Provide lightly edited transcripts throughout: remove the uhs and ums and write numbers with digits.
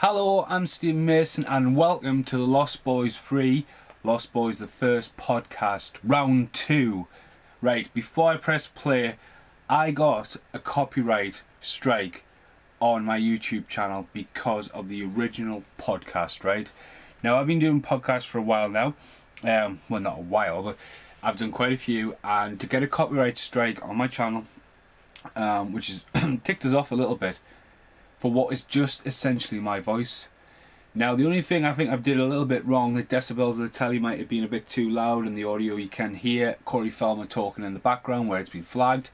Hello, I'm Steve Mason and welcome to the Lost Boys 3, Lost Boys the First podcast, round 2. Right, before I press play, I got a copyright strike on my YouTube channel because of the original podcast, right? Now, I've been doing podcasts for a while now. Well, not a while, but I've done quite a few, and to get a copyright strike on my channel, which has ticked us off a little bit, for what is just essentially my voice. Now, the only thing I think I've did a little bit wrong, the decibels of the telly might have been a bit too loud, and the audio you can hear Corey Feldman talking in the background where it's been flagged,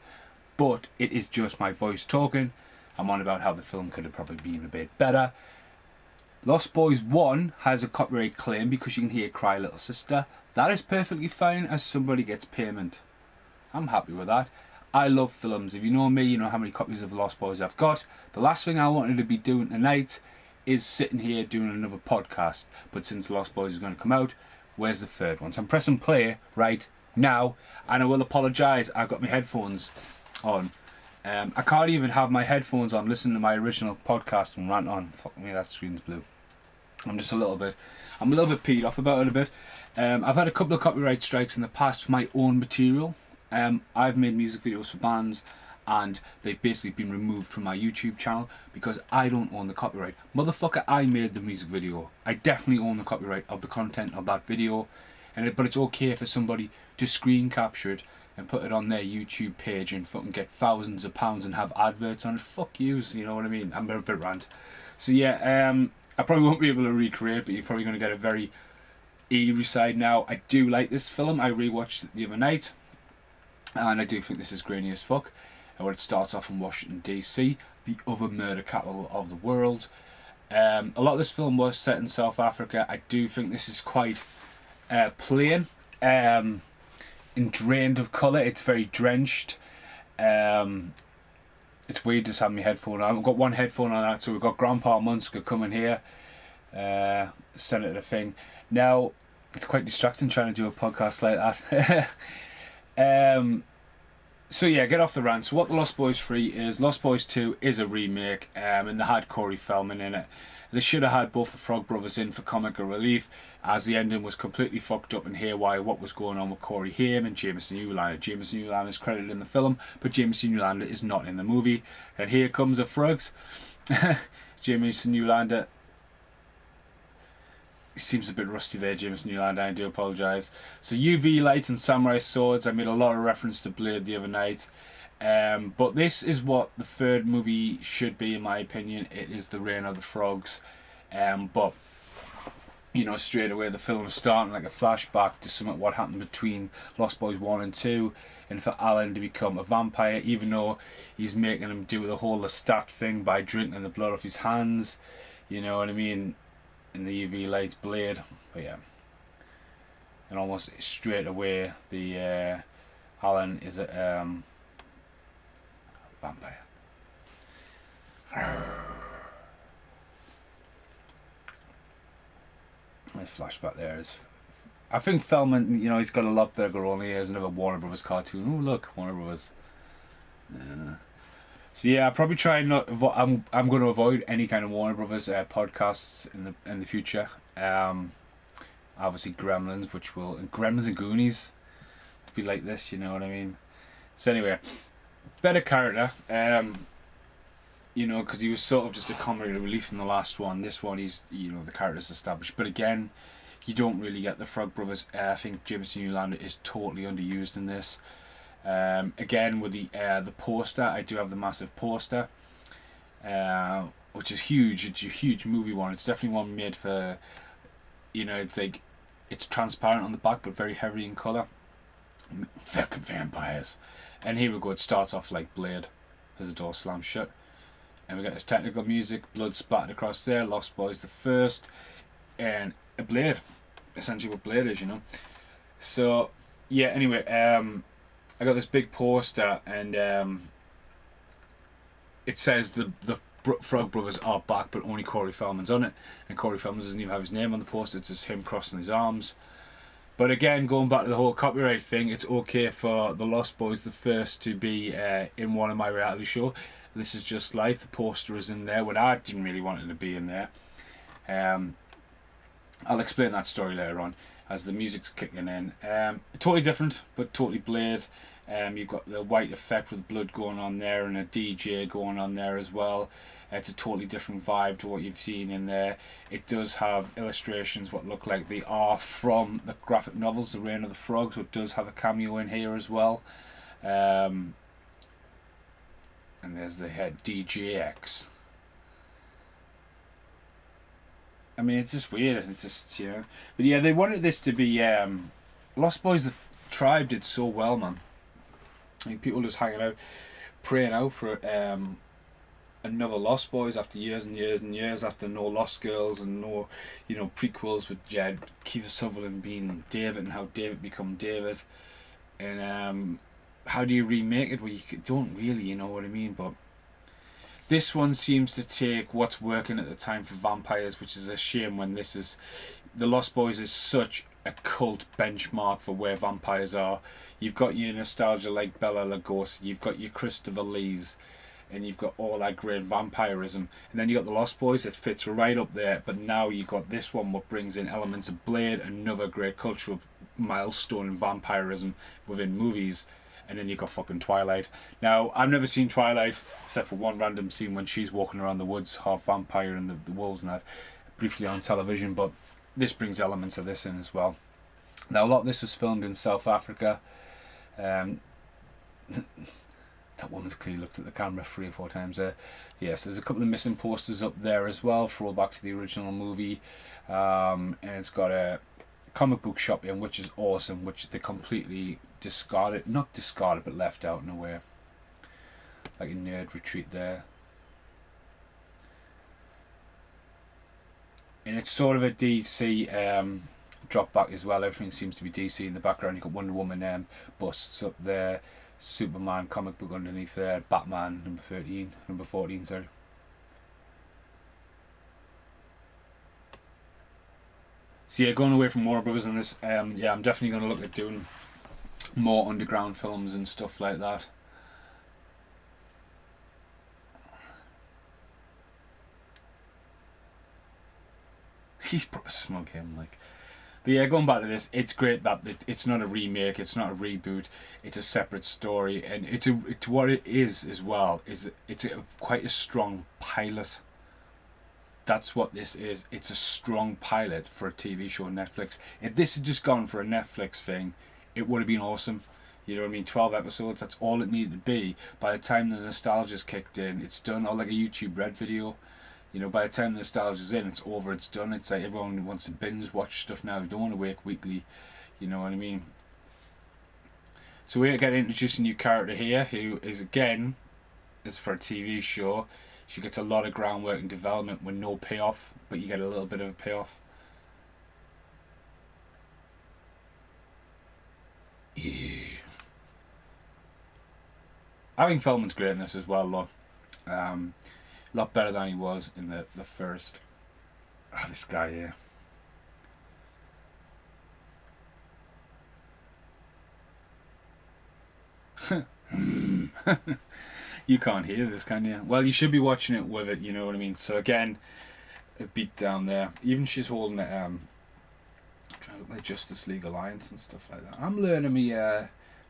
but it is just my voice talking. I'm on about how the film could have probably been a bit better. Lost Boys 1 has a copyright claim because you can hear Cry Little Sister. That is perfectly fine as somebody gets payment. I'm happy with that. I love films. If you know me, you know how many copies of Lost Boys I've got. The last thing I wanted to be doing tonight is sitting here doing another podcast. But since Lost Boys is going to come out, where's the third one? So I'm pressing play right now, and I will apologise. I've got my headphones on. I can't even have my headphones on, listen to my original podcast and rant on. Fuck me, that screen's blue. I'm a little bit peed off about it a bit. I've had a couple of copyright strikes in the past for my own material. I've made music videos for bands and they've basically been removed from my YouTube channel because I don't own the copyright. Motherfucker, I made the music video. I definitely own the copyright of the content of that video, but it's okay for somebody to screen capture it and put it on their YouTube page and fucking get thousands of pounds and have adverts on it. Fuck yous, you know what I mean? I'm a bit rant. So yeah, I probably won't be able to recreate, but you're probably going to get a very eerie side now. I do like this film. I rewatched it the other night, and I do think this is grainy as fuck. And when it starts off in Washington DC, the other murder capital of the world. A lot of this film was set in South Africa. I do think this is quite plain and drained of colour. It's very drenched. It's weird just having my headphone on. I've got one headphone on that, so we've got Grandpa Munsker coming here. Senator thing. Now, it's quite distracting trying to do a podcast like that. So yeah, get off the rant. So what the Lost Boys 3 is, Lost Boys 2 is a remake, and they had Corey Feldman in it. They should have had both the Frog Brothers in for comic relief, as the ending was completely fucked up and haywire what was going on with Corey Haim and Jameson Newlander. Jameson Newlander is credited in the film, but Jameson Newlander is not in the movie. And here comes the Frogs. Jameson Newlander. He seems a bit rusty there, Jameson Newlander, I do apologise. So UV lights and samurai swords. I made a lot of reference to Blade the other night. But this is what the third movie should be, in my opinion. It is the Reign of the Frogs. But, you know, straight away the film is starting like a flashback to something what happened between Lost Boys 1 and 2. And for Alan to become a vampire, even though he's making him do the whole Lestat thing by drinking the blood off his hands. You know what I mean? In the UV lights Blade. But yeah. And almost straight away the Alan is a vampire. Nice flashback there. I think Feldman, you know, he's got a lot bigger role. He has another Warner Brothers cartoon. Oh look, Warner Brothers. So yeah, I'll probably try not. I'm going to avoid any kind of Warner Brothers podcasts in the future. Obviously Gremlins, Gremlins and Goonies be like this. You know what I mean? So anyway, better character. You know, because he was sort of just a comedy relief in the last one. This one, the character's established. But again, you don't really get the Frog Brothers. I think Jameson Newlander is totally underused in this. Again, with the poster, I do have the massive poster, which is huge. It's a huge movie one. It's definitely one made for, you know, it's transparent on the back but very heavy in colour. Fucking vampires. And here we go. It starts off like Blade. There's a door slammed shut, and we got this technical music, blood splattered across there. Lost Boys the first, and a Blade. Essentially, what Blade is, you know. So yeah. Anyway, I got this big poster, and it says the Frog Brothers are back, but only Corey Feldman's on it, and Corey Feldman doesn't even have his name on the poster. It's just him crossing his arms. But again, going back to the whole copyright thing, it's okay for the Lost Boys the first to be in one of my reality show. This Is Just Life. The poster is in there when I didn't really want it to be in there. I'll explain that story later on as the music's kicking in. Totally different, but totally Blade. You've got the white effect with blood going on there and a DJ going on there as well. It's a totally different vibe to what you've seen in there. It does have illustrations what look like they are from the graphic novels, The Reign of the Frog, so it does have a cameo in here as well. And there's the head DJX. I mean, it's just weird. It's just, you know. But yeah, they wanted this to be... Lost Boys, the Tribe did so well, man. I mean, people just hanging out, praying out for another Lost Boys after years and years and years, after no Lost Girls and no, you know, prequels with Kiefer Sutherland being David and how David become David. And how do you remake it? Well, you don't really, you know what I mean, but... This one seems to take what's working at the time for vampires, which is a shame when this is... The Lost Boys is such a cult benchmark for where vampires are. You've got your nostalgia like Bela Lugosi, you've got your Christopher Lees, and you've got all that great vampirism. And then you got the Lost Boys, it fits right up there, but now you got this one what brings in elements of Blade, another great cultural milestone in vampirism within movies. And then you got fucking Twilight. Now, I've never seen Twilight, except for one random scene when she's walking around the woods, half vampire and the wolves and that, briefly on television, but this brings elements of this in as well. Now, a lot of this was filmed in South Africa. That woman's clearly looked at the camera 3 or 4 times there. Yes, there's a couple of missing posters up there as well, throwback to the original movie. And it's got a comic book shop in, which is awesome, which they completely discarded, not discarded, but left out in a way. Like a nerd retreat there. And it's sort of a DC drop back as well. Everything seems to be DC in the background. You've got Wonder Woman busts up there, Superman comic book underneath there, Batman number 14, sorry. So yeah, going away from Warner Brothers on this, yeah, I'm definitely going to look at doing more underground films and stuff like that. He's proper smug, him, like. But yeah, going back to this, it's great that it's not a remake, it's not a reboot, it's a separate story, and it's what it is as well. It's quite a strong pilot. That's what this is. It's a strong pilot for a TV show on Netflix. If this had just gone for a Netflix thing, it would have been awesome. You know what I mean? 12 episodes, that's all it needed to be. By the time the nostalgia's kicked in, it's done. Or like a YouTube Red video. You know, by the time the nostalgia's in, it's over, it's done. It's like everyone wants to binge watch stuff now. You don't want to wait weekly. You know what I mean? So we're going to introduce a new character here, who is, again, is for a TV show. She gets a lot of groundwork and development with no payoff, but you get a little bit of a payoff. Yeah. I think Feldman's great in this as well, though. A lot better than he was in the first. Ah, this guy here. You can't hear this, can you? Well, you should be watching it with it, you know what I mean? So again, a beat down there. Even she's holding it, trying to look like Justice League Alliance and stuff like that. I'm learning me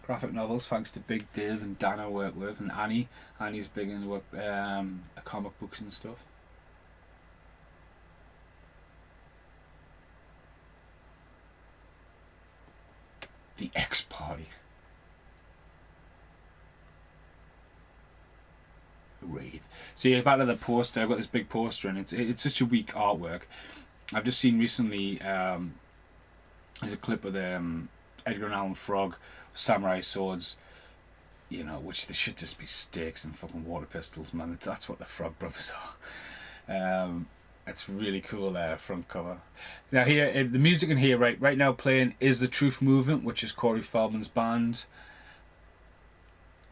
graphic novels thanks to Big Dave and Dan I work with, and Annie. Annie's big into comic books and stuff. The X-Party. Raid. See, back to the poster, I've got this big poster and it's such a weak artwork. I've just seen recently there's a clip of Edgar Allan Frog, samurai swords, you know, which they should just be stakes and fucking water pistols, man. That's what the Frog Brothers are. It's really cool there, front cover. Now here, the music in here right now playing is the Truth Movement, which is Corey Feldman's band.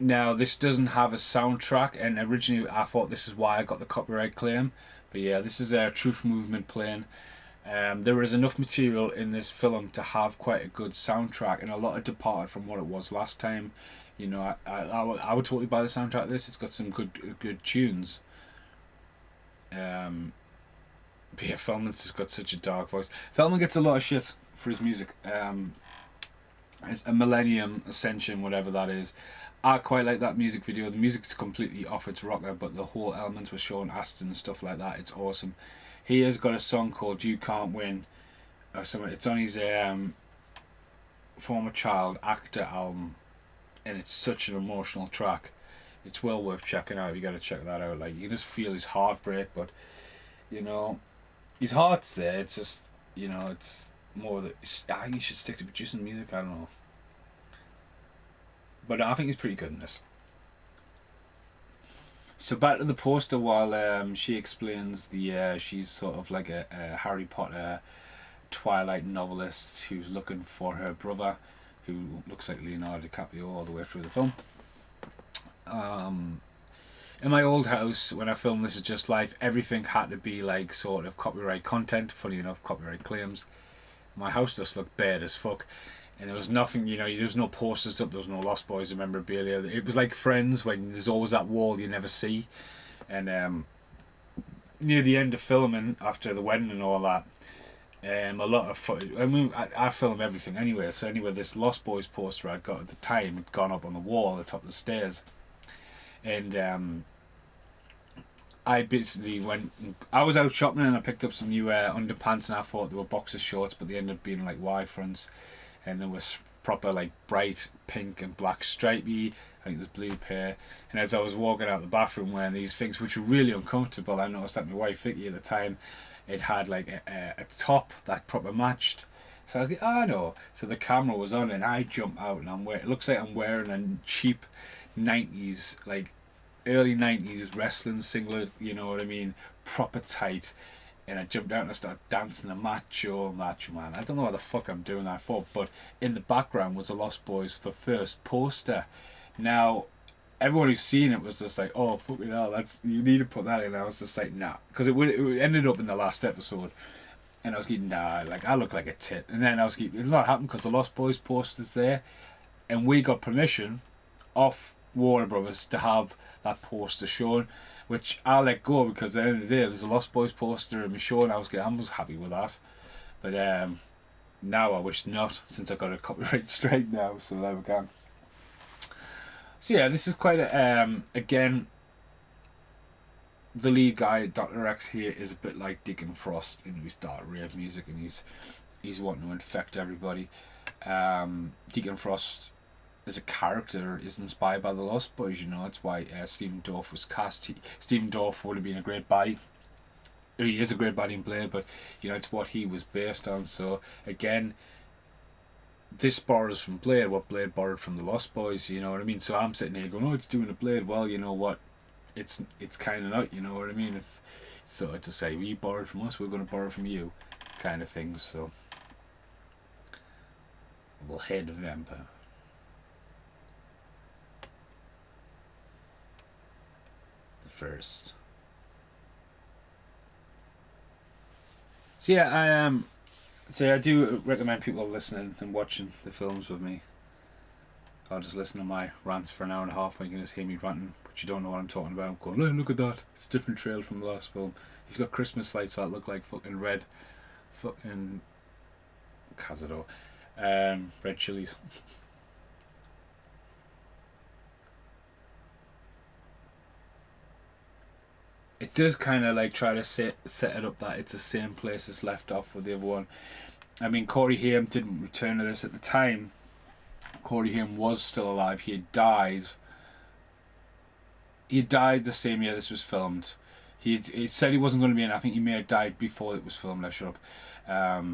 Now this doesn't have a soundtrack, and originally I thought this is why I got the copyright claim, but yeah, this is a Truth Movement playing. There is enough material in this film to have quite a good soundtrack, and a lot of departed from what it was last time. You know, I would totally buy the soundtrack of this. It's got some good tunes. But yeah, Feldman's just got such a dark voice. Feldman gets a lot of shit for his music. It's a Millennium Ascension, whatever that is. I quite like that music video. The music's completely off its rocker, but the whole elements with Sean Astin and stuff like that, it's awesome. He has got a song called "You Can't Win." It's on his former child actor album, and it's such an emotional track. It's well worth checking out. You got to check that out. Like, you can just feel his heartbreak, but you know, his heart's there. It's just, it's more that I think he should stick to producing music. I don't know, but I think he's pretty good in this. So back to the poster while she explains she's sort of like a Harry Potter Twilight novelist who's looking for her brother, who looks like Leonardo DiCaprio all the way through the film. In my old house, when I filmed This Is Just Life, everything had to be like sort of copyright content. Funny enough, copyright claims. My house just looked bad as fuck, and there was nothing. There was no posters up. There was no Lost Boys memorabilia. It was like Friends, when there's always that wall you never see. And near the end of filming, after the wedding and all that, a lot of footage. I mean, I film everything anyway. So anyway, this Lost Boys poster I got at the time had gone up on the wall at the top of the stairs, and I basically went. I was out shopping and I picked up some new underpants, and I thought they were boxer shorts, but they ended up being like Y fronts, and there was proper like bright pink and black stripey. I think there's blue pair. And as I was walking out the bathroom wearing these things, which were really uncomfortable, I noticed that my wife Vicky at the time, it had like a top that proper matched. So I was like, oh no. So the camera was on and I jump out and it looks like I'm wearing a cheap 90s, like early 90s wrestling singlet, you know what I mean? Proper tight. And I jumped out and I started dancing a macho man. I don't know what the fuck I'm doing that for, but in the background was the Lost Boys, the first poster. Now, everyone who's seen it was just like, oh, fucking hell, you need to put that in. I was just like, nah. Because it ended up in the last episode. And I was getting, nah, like, I look like a tit. And then I was getting, it's not happened because the Lost Boys poster's there. And we got permission off Warner Brothers to have that poster shown, which I let go because at the end of the day, there's a Lost Boys poster in my show, and I was happy with that. But now I wish not, since I got a copyright straight now, so there we go. So yeah, this is quite a, again, the lead guy, Dr. X here, is a bit like Deacon Frost in his dark rave music, and he's wanting to infect everybody. Deacon Frost as a character is inspired by the Lost Boys, it's why Stephen Dorff was cast. Stephen Dorff would have been a great baddie. He is a great baddie in Blade, but it's what he was based on. So again, this borrows from Blade what Blade borrowed from the Lost Boys, you know what I mean? So I'm sitting here going, oh, it's doing a Blade. Well, you know what? It's kind of not, you know what I mean? It's sort of to say, we borrowed from us, we're going to borrow from you, kind of thing. So, the head of the Empire. The first. So yeah, I do recommend people listening and watching the films with me. I'll just listen to my rants for an hour and a half where you can just hear me ranting, but you don't know what I'm talking about. Going, hey, look at that. It's a different trail from the last film. He's got Christmas lights that look like fucking red. Fucking Cazador. Red chilies. It does kind of like try to set it up that it's the same place as left off with the other one. I mean, Corey Haim didn't return to this at the time. Corey Haim was still alive. He had died. He died the same year this was filmed. He said he wasn't going to be in. I think he may have died before it was filmed. I shut up.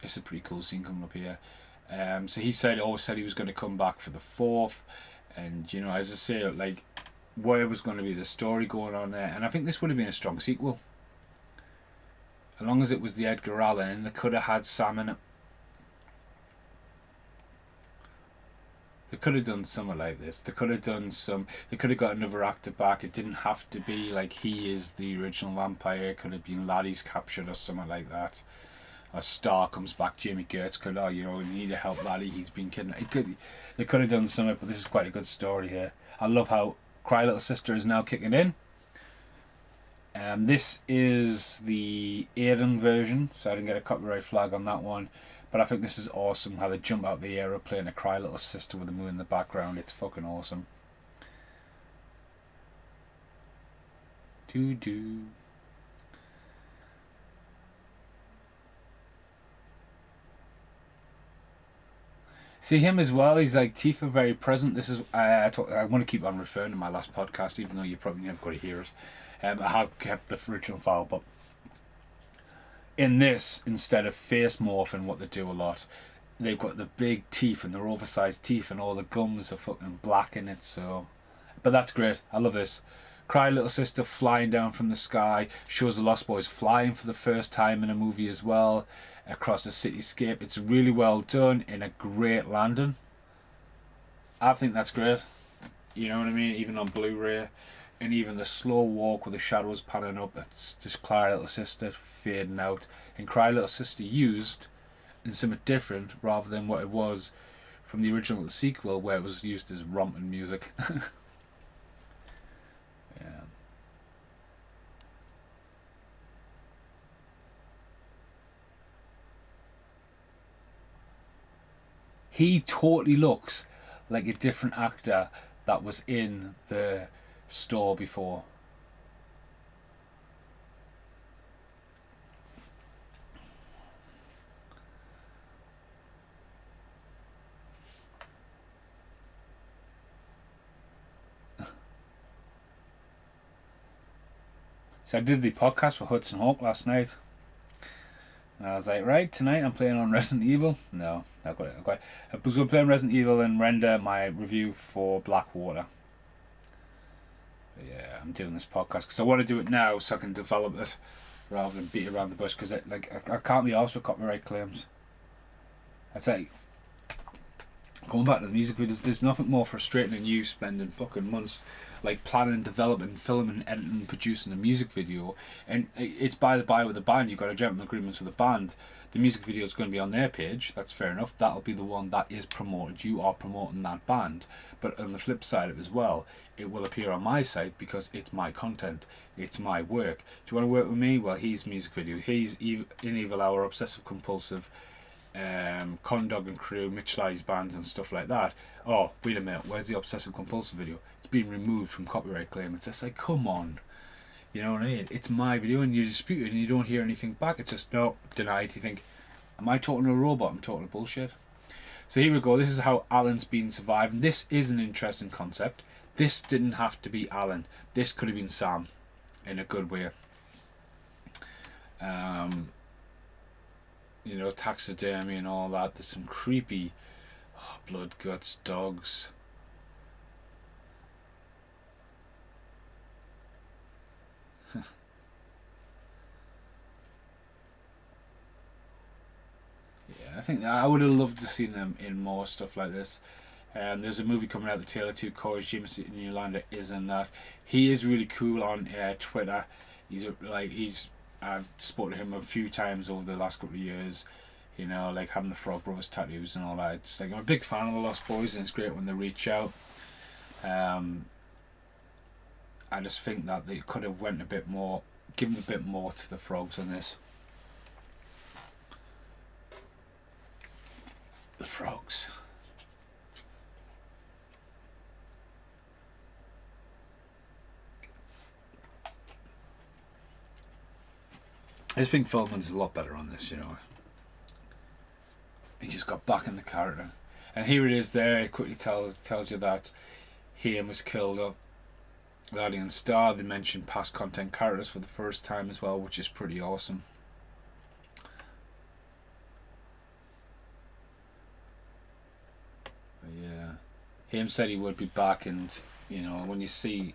It's a pretty cool scene coming up here. So he said he was going to come back for the 4th, and as I say, like, where was going to be the story going on there, and I think this would have been a strong sequel. As long as it was the Edgar Allan, and they could have had Sam in it. They could have done something like this. They could have got another actor back. It didn't have to be like he is the original vampire. It could have been Laddie's captured or something like that. Or Star comes back. Jamie Gertz could, we need to help Laddie. He's been kidnapped. They could have done something, but this is quite a good story here. I love how Cry Little Sister is now kicking in. This is the Aiden version, so I didn't get a copyright flag on that one. But I think this is awesome, how they jump out the aeroplane and Cry Little Sister with the moon in the background. It's fucking awesome. Do. See him as well. He's like teeth are very present. This is I want to keep on referring to my last podcast, even though you probably never got to hear it. I have kept the original file, but in this, instead of face morphing, what they do a lot, they've got the big teeth and they're oversized teeth, and all the gums are fucking black in it. So, but that's great. I love this. Cry Little Sister flying down from the sky shows the Lost Boys flying for the first time in a movie as well, across a cityscape. It's really well done in a great landing. I think that's great. You know what I mean? Even on Blu-ray, and even the slow walk with the shadows panning up, it's just Cry Little Sister fading out, and Cry Little Sister used in something different rather than what it was from the original sequel, where it was used as romping music. Yeah. He totally looks like a different actor that was in the store before. So I did the podcast for Hudson Hawk last night. And I was like, right, tonight I'm playing on Resident Evil. No, not quite. I was going to play on Resident Evil and render my review for Blackwater. But yeah, I'm doing this podcast because I want to do it now so I can develop it rather than beat around the bush, because I can't be arsed with copyright claims. I'd say, going back to the music videos, there's nothing more frustrating than you spending fucking months like planning, developing, filming, editing, producing a music video, and it's by the by with the band. You've got a gentleman agreement with the band. The music video is going to be on their page. That's fair enough. That'll be the one that is promoted. You are promoting that band. But on the flip side of it as well, it will appear on my site because it's my content. It's my work. Do you want to work with me? Well, he's music video. He's in Evil Hour, Obsessive Compulsive, Condog and Crew, Mitch Ly's bands and stuff like that. Oh, wait a minute, where's the Obsessive Compulsive video? It's been removed from copyright claim. It's just like, come on. You know what I mean? It's my video and you dispute it and you don't hear anything back. It's just, no, denied. You think, am I talking to a robot? I'm talking bullshit. So here we go. This is how Alan's been surviving. This is an interesting concept. This didn't have to be Alan. This could have been Sam in a good way. You know, taxidermy and all that. There's some creepy blood, guts, dogs. Yeah, I think that I would have loved to see them in more stuff like this. There's a movie coming out, The Tale of Two Corys. Jameson Newlander is in that. He is really cool on Twitter. I've spoken to him a few times over the last couple of years. You know, like having the Frog Brothers tattoos and all that. It's like, I'm a big fan of the Lost Boys, and it's great when they reach out. I just think that they could have went a bit more, given a bit more to the frogs on this. The frogs. I just think Feldman's a lot better on this, you know. He just got back in the character. And here it is there, it quickly tells you that Haim was killed off the Alien Star. They mention past content characters for the first time as well, which is pretty awesome. But yeah. Haim said he would be back, and you know, when you see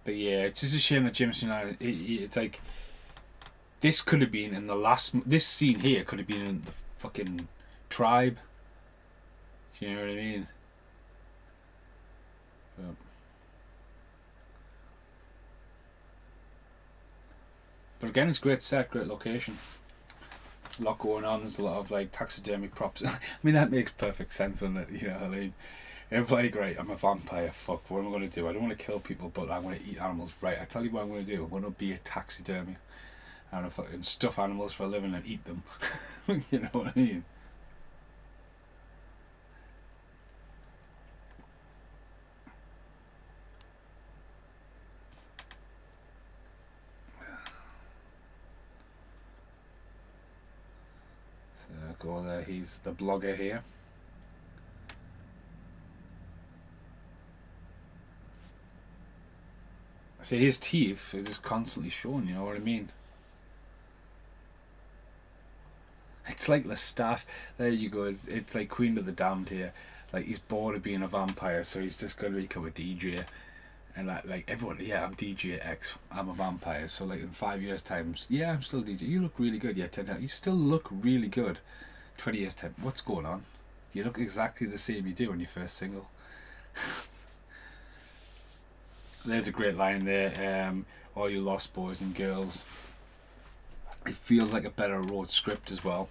but yeah, it's just a shame that Jameson United. It's like this could have been in the last. This scene here could have been in the fucking tribe. You know what I mean? But again, it's great set, great location. A lot going on. There's a lot of like taxidermic props. I mean, that makes perfect sense, doesn't it? You know what I mean? If like, right, I'm a vampire, fuck, what am I going to do? I don't want to kill people, but I'm going to eat animals. Right, I tell you what I'm going to do. I'm going to be a taxidermy. I'm going to fucking stuff animals for a living and eat them. You know what I mean? So go there, he's the blogger here. See, his teeth are just constantly showing, you know what I mean? It's like Lestat. There you go. It's like Queen of the Damned here. Like, he's bored of being a vampire, so he's just going to become a DJ. And like everyone, yeah, I'm DJ X. I'm a vampire. So like in 5 years' time, yeah, I'm still DJ. You look really good. Yeah, 10 times. You still look really good. 20 years' time, what's going on? You look exactly the same you do when you first single. There's a great line there. All you lost boys and girls. It feels like a better wrote script as well.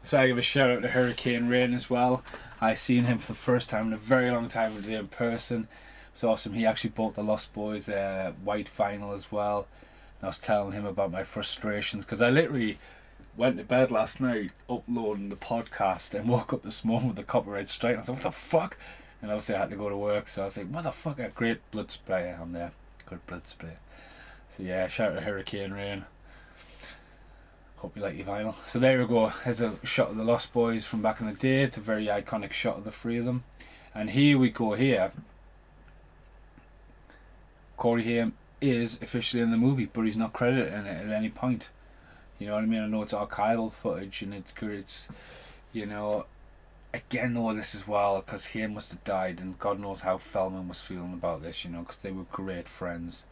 So I give a shout out to Hurricane Rain as well. I seen him for the first time in a very long time today in person. It was awesome. He actually bought the Lost Boys white vinyl as well. And I was telling him about my frustrations because I literally went to bed last night uploading the podcast and woke up this morning with the copyright strike. And I was like, what the fuck? And obviously I had to go to work, so I was like, motherfucker, great blood spray on there. Good blood spray. So yeah, shout out to Hurricane Rain. Hope you like your vinyl. So there we go. Here's a shot of the Lost Boys from back in the day. It's a very iconic shot of the three of them. And here we go here. Corey Haim is officially in the movie, but he's not credited in it at any point. You know what I mean? I know it's archival footage and it's, you know, again though this as well, because Haim must have died and God knows how Feldman was feeling about this, you know, because they were great friends.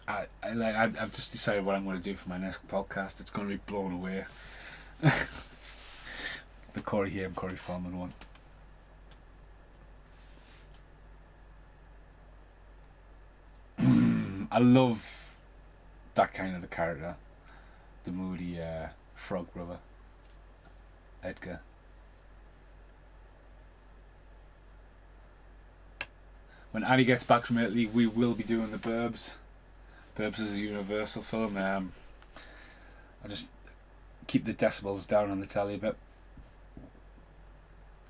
I've just decided what I'm going to do for my next podcast. It's going to be blown away. The Corey Haim, Corey Feldman one. I love that kind of the character, the moody frog brother, Edgar. When Annie gets back from Italy, we will be doing the Burbs. Burbs is a Universal film. I just keep the decibels down on the telly a bit.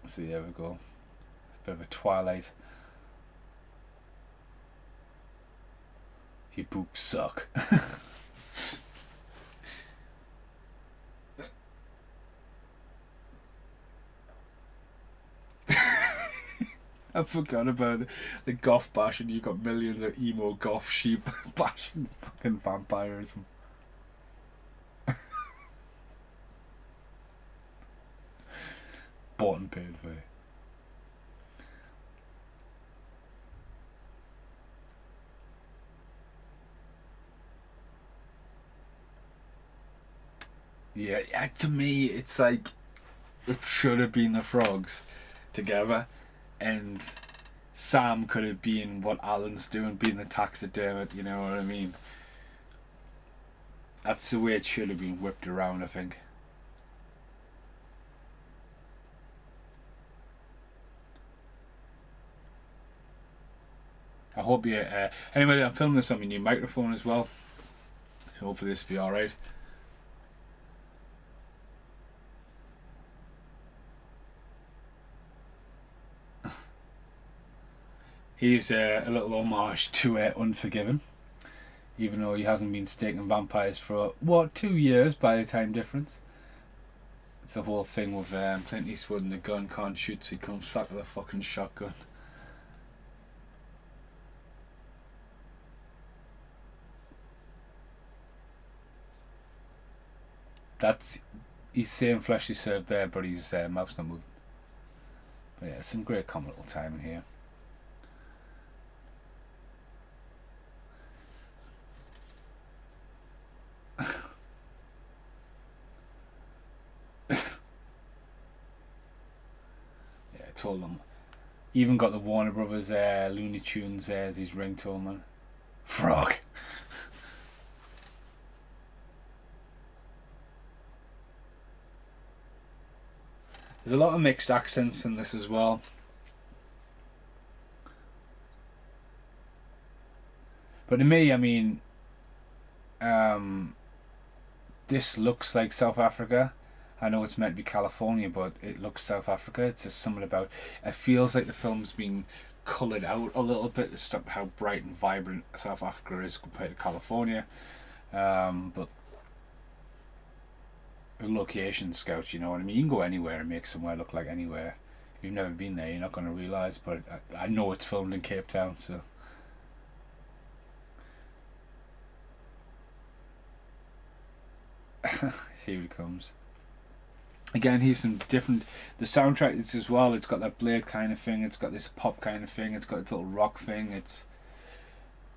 So there we go. Bit of a Twilight. Your boobs suck. I forgot about the goth bashing. You got millions of emo goth sheep bashing fucking vampirism. Bought and paid for. Yeah, to me, it's like it should have been the frogs together, and Sam could have been what Alan's doing, being the taxidermist. You know what I mean? That's the way it should have been whipped around, I think. I hope you. Anyway, I'm filming this on my new microphone as well, so hopefully this will be alright. He's a little homage to Unforgiven, even though he hasn't been staking vampires for, what, 2 years by the time difference. It's the whole thing with Clint Eastwood and the gun can't shoot, so he comes back with a fucking shotgun. That's, he's saying fleshly served there, but his mouth's not moving. But yeah, some great common little timing here. told him. Even got the Warner Brothers Looney Tunes as his ringtone, man. Frog. There's a lot of mixed accents in this as well. But to me, I mean, this looks like South Africa. I know it's meant to be California, but it looks South Africa. It's just something about it feels like the film's being coloured out a little bit to stop how bright and vibrant South Africa is compared to California. But the location scouts, you know what I mean? You can go anywhere and make somewhere look like anywhere. If you've never been there, you're not going to realise, but I know it's filmed in Cape Town, so. Here it comes. Again, here's some different. The soundtrack is as well. It's got that Blade kind of thing. It's got this pop kind of thing. It's got a little rock thing.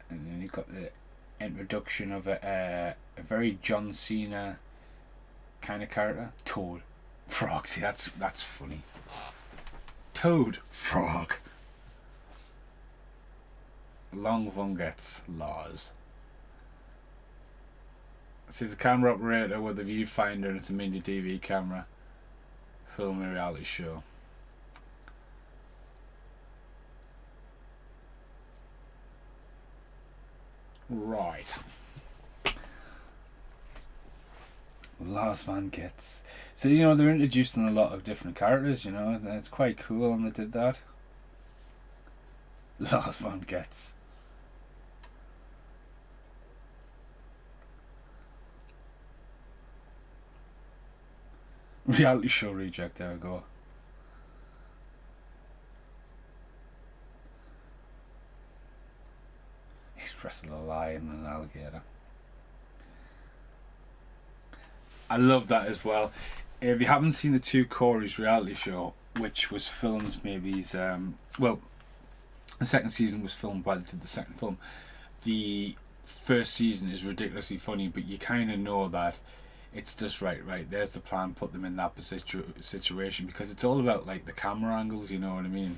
And then you've got the introduction of a very John Cena kind of character. Toad, Frog. See, that's funny. Toad, Frog. Long Von gets laws. See, the camera operator with the viewfinder, and it's a mini DV camera. Film a reality show. Right. Lars Van Gets. So, you know, they're introducing a lot of different characters, you know, and it's quite cool when they did that. Lars Van Gets. Reality show reject, there we go. He's wrestling a lion and an alligator. I love that as well. If you haven't seen the Two Corys reality show, which was filmed maybe well, the second season was filmed while they did the second film. The first season is ridiculously funny, but you kind of know that it's just right, there's the plan, put them in that situation, because it's all about like the camera angles, you know what I mean?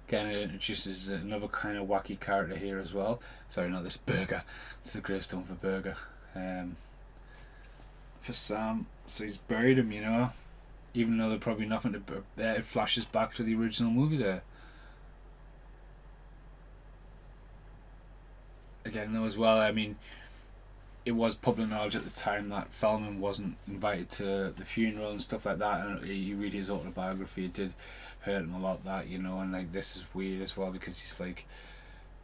Again, it introduces another kind of wacky character here as well. Sorry, not this Burger. This is a gravestone for Burger. For Sam, so he's buried him, you know, even though they're probably nothing to. It flashes back to the original movie there. Again, though, as well, I mean, it was public knowledge at the time that Feldman wasn't invited to the funeral and stuff like that, and you read his autobiography, it did hurt him a lot, that, you know, and like this is weird as well, because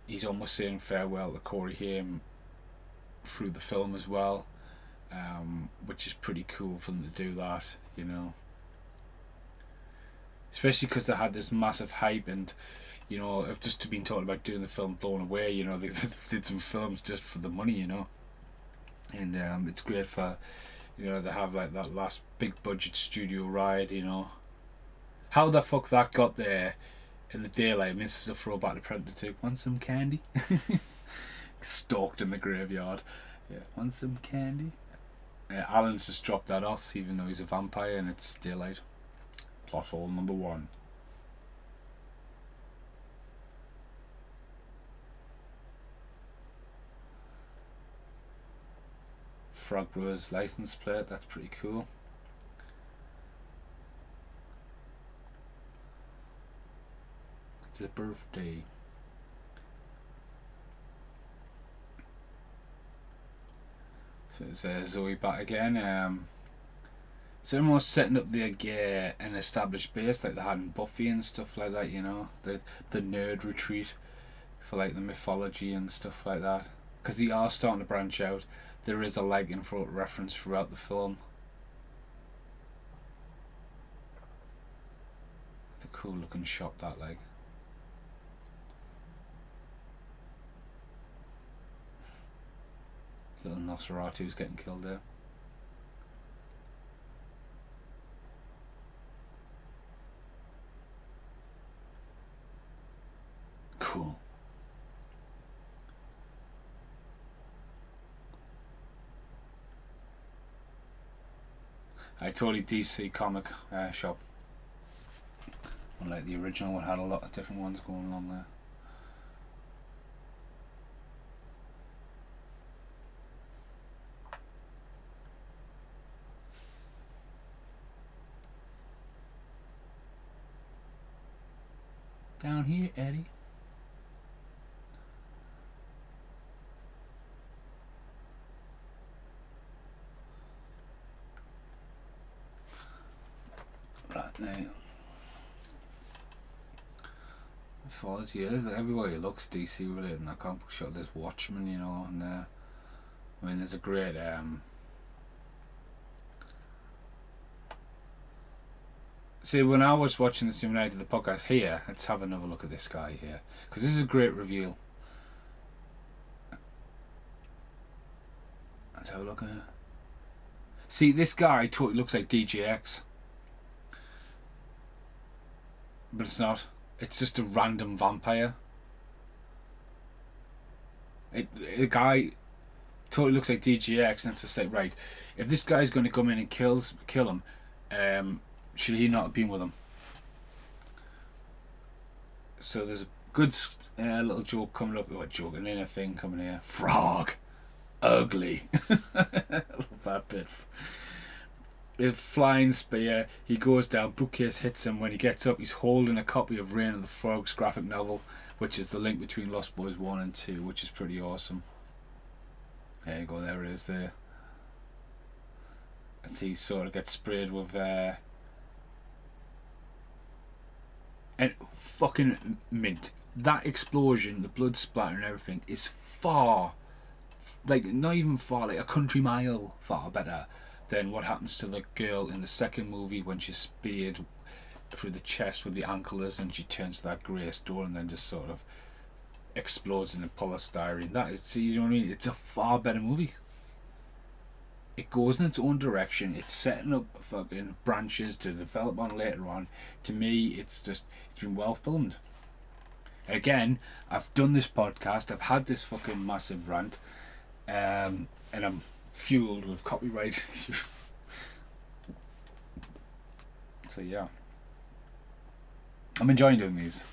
he's almost saying farewell to Corey Haim through the film as well. Which is pretty cool for them to do that, you know. Especially because they had this massive hype, and you know, I've just been talking about doing the film Blown Away. You know, they did some films just for the money, you know. And it's great for, you know, they have like that last big budget studio ride, you know. How the fuck that got there in the daylight? I mean, this is a throwback to Predator 2. Want some candy? Stalked in the graveyard. Yeah, want some candy? Alan's just dropped that off, even though he's a vampire, and it's daylight. Plot hole number 1. Frog Brewers license plate, that's pretty cool. It's a birthday. So it's Zoe back again. It's almost setting up an established base like they had in Buffy and stuff like that, you know, the nerd retreat for like the mythology and stuff like that. Because they are starting to branch out. There is a lycanthrope reference throughout the film. It's a cool looking shot, that, like. Little Nosferatu who's getting killed there. cool. I totally DC comic shop. Unlike the original one, had a lot of different ones going on there. Down here, Eddie. Right now. Follows, yeah, everywhere he looks DC related in that comic book shop. There's Watchmen, you know, and I mean there's a great see, when I was watching the Simulator the podcast here, let's have another look at this guy here, because this is a great reveal. Let's have a look at it. See, this guy totally looks like DJX, but it's not. It's just a random vampire. The guy totally looks like DGX, and it's just like, right, if this guy's going to come in and kill him, should he not have been with him? So there's a good little joke coming up. What joke? An inner thing coming here. Frog, ugly. I love that bit. A flying spear, he goes down, bookcase hits him. When he gets up, he's holding a copy of Reign of the Frogs graphic novel, which is the link between Lost Boys 1 and 2, which is pretty awesome. There you go, there it is there. As he sort of gets sprayed with and fucking mint. That explosion, the blood splatter and everything is far, like not even far, like a country mile far better than what happens to the girl in the second movie when she's speared through the chest with the anklers and she turns to that grey stone and then just sort of explodes in a polystyrene. That is, you know what I mean? It's a far better movie. It goes in its own direction. It's setting up fucking branches to develop on later on. To me, it's been well filmed. Again, I've done this podcast. I've had this fucking massive rant, and I'm fueled with copyright. So yeah, I'm enjoying doing these.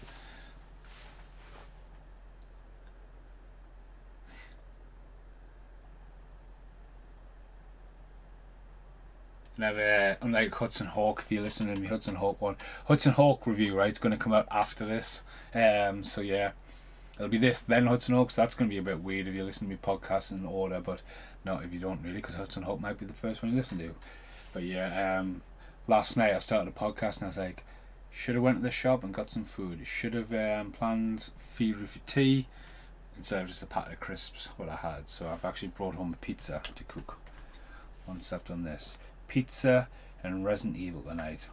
Never, unlike Hudson Hawk, if you listen to me, Hudson Hawk review, right? It's going to come out after this. So yeah, it'll be this, then Hudson Hawk. So that's going to be a bit weird if you listen to me podcasts in order, but not if you don't really, because Hudson Hawk might be the first one you listen to. But yeah, last night I started a podcast and I was like, should have went to the shop and got some food. Should have planned fever for tea instead of just a packet of crisps, what I had. So I've actually brought home a pizza to cook. Once I've done this, pizza and Resident Evil tonight.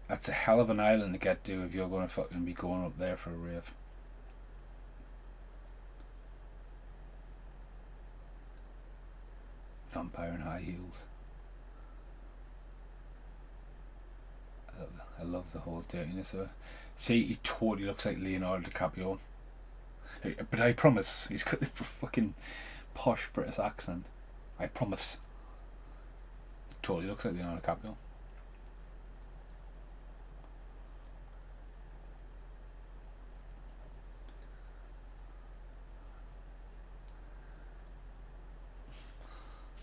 That's a hell of an island to get to if you're going to fucking be going up there for a rave. Vampire in high heels. I love the whole dirtiness of it. See, he totally looks like Leonardo DiCaprio. But I promise, he's got the fucking posh British accent. I promise. Totally looks like Leonardo DiCaprio.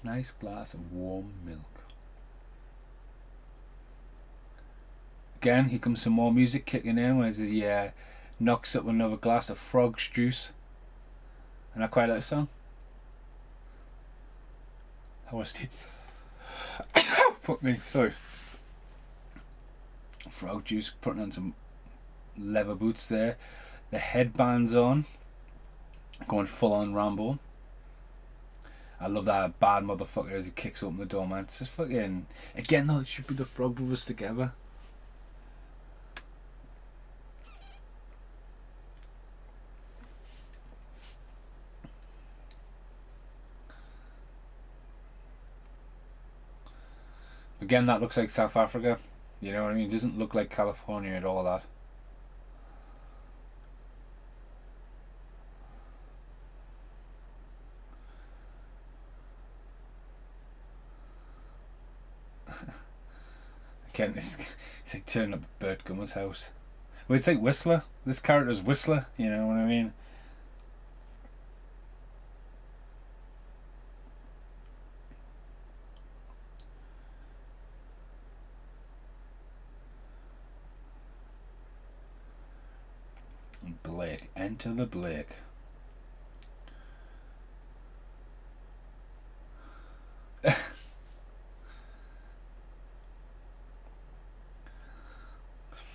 Nice glass of warm milk. Again, here comes some more music kicking in as he knocks up another glass of frog's juice. And I quite like the song. I was fuck me, sorry. Frog juice, putting on some leather boots there. The headband's on. Going full on Rambo. I love that bad motherfucker as he kicks open the door, man. It's just fucking... Again though, they should put the Frog Brothers together. Again, that looks like South Africa. You know what I mean? It doesn't look like California at all, that. He's like turning up at Bert Gummer's house. Well, it's like Whistler. This character's Whistler. You know what I mean? Blake. Enter the Blake.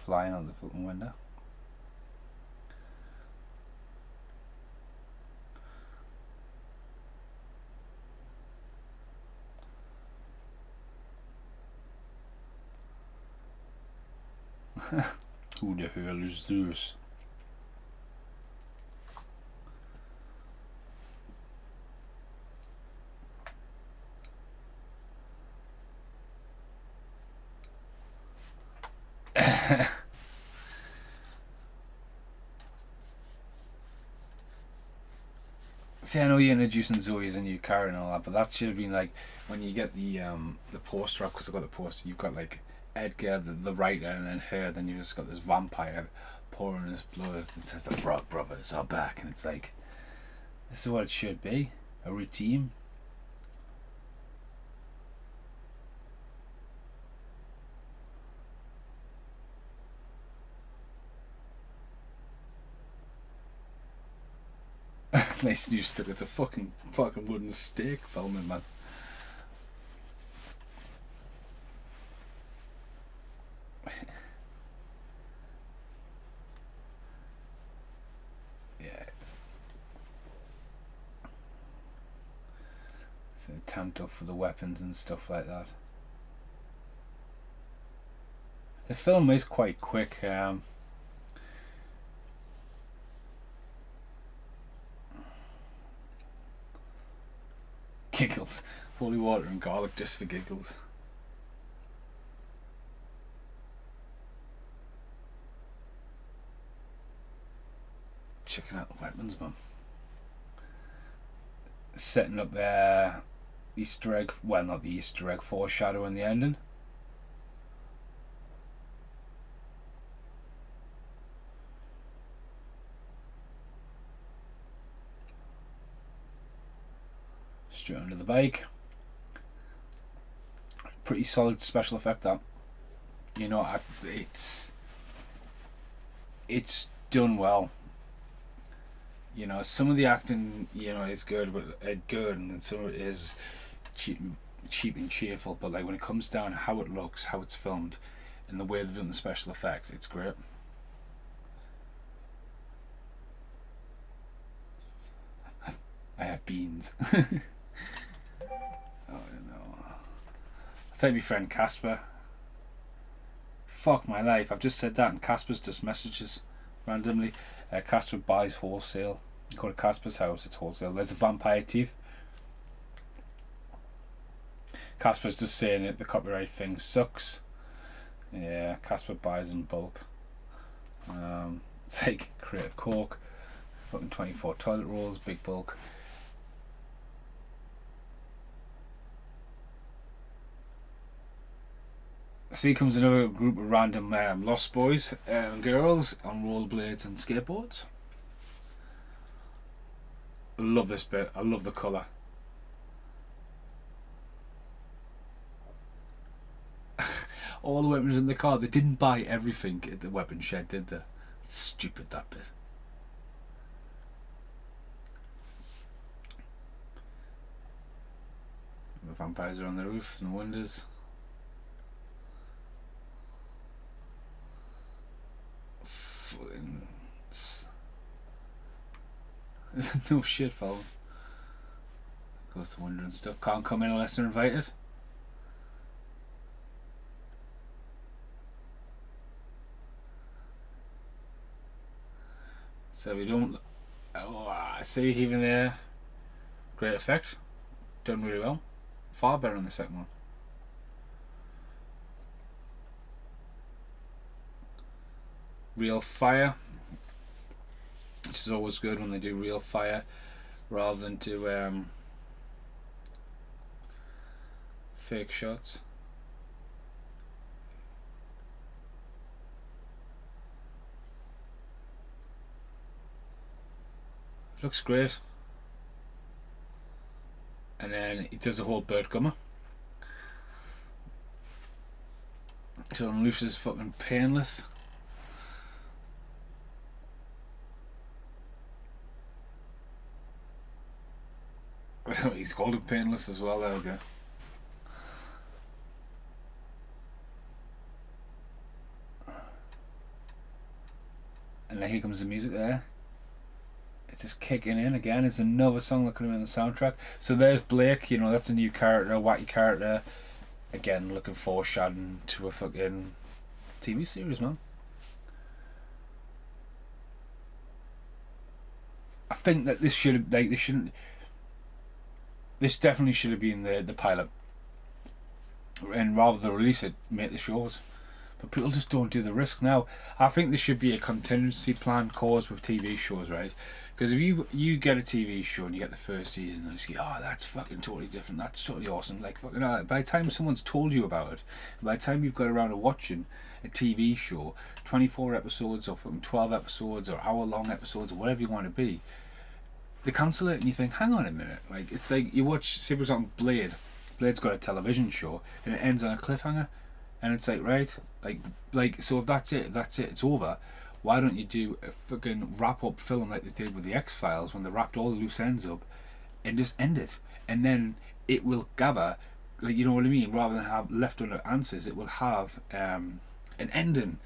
Flying out the fucking window. Who the hell is this? See, I know you're introducing Zoe as a new car and all that, but that should have been like when you get the poster up, because I've got the poster. You've got like Edgar, the writer, and then her. Then you just got this vampire pouring his blood. It says the Frog Brothers are back, and it's like this is what it should be, a routine. Nice new stick. It's a fucking wooden stake filming, man. Yeah. So tamped up for the weapons and stuff like that. The film is quite quick. Giggles. Holy water and garlic just for giggles. Checking out the weapons, man. Setting up their Easter egg. Well, not the Easter egg, foreshadowing the ending. Straight under the bike. Pretty solid special effect, that. You know, it's done well. You know, some of the acting, you know, is good, but and some of it is cheap and cheerful. But like when it comes down to how it looks, how it's filmed, and the way they've done the special effects, it's great. I have beans. Oh no. I'll tell my friend Casper. Fuck my life, I've just said that and Casper's just messages randomly. Casper buys wholesale. You go to Casper's house, it's wholesale. There's a vampire teeth. Casper's just saying it, the copyright thing sucks. Yeah, Casper buys in bulk. It's like crate of Coke, fucking 24 toilet rolls, big bulk. See, comes another group of random lost boys and girls on rollerblades and skateboards. I love this bit. I love the colour. All the weapons in the car. They didn't buy everything at the weapon shed, did they? It's stupid, that bit. The vampires are on the roof and the windows. No shit, fella. Goes to window and stuff. Can't come in unless they're invited. So we don't. Oh, I see, even there. Great effect. Done really well. Far better than the second one. Real fire, which is always good when they do real fire rather than do fake shots. Looks great. And then he does a whole bird gummer. So Luce is fucking painless. He's called it painless as well, there we go. And then here comes the music there. It's just kicking in again. It's another song that could have been the soundtrack. So there's Blake, you know, that's a new character, a wacky character. Again, looking foreshadowing to a fucking TV series, man. I think that this should have, like, this definitely should have been the pilot. And rather than release it, make the shows. But people just don't do the risk now. I think there should be a contingency plan cause with TV shows, right? Because if you get a TV show and you get the first season and you say, oh, that's fucking totally different, that's totally awesome, like fucking, by the time someone's told you about it, by the time you've got around to watching a TV show, 24 episodes or fucking 12 episodes or hour-long episodes or whatever you want to be, they cancel it and you think, hang on a minute, like, it's like you watch, say for example, Blade's got a television show and it ends on a cliffhanger, and it's like, right, like so if that's it, it's over. Why don't you do a fucking wrap-up film like they did with the X-Files when they wrapped all the loose ends up and just end it, and then it will gather, like, you know what I mean, rather than have leftover answers, it will have an ending,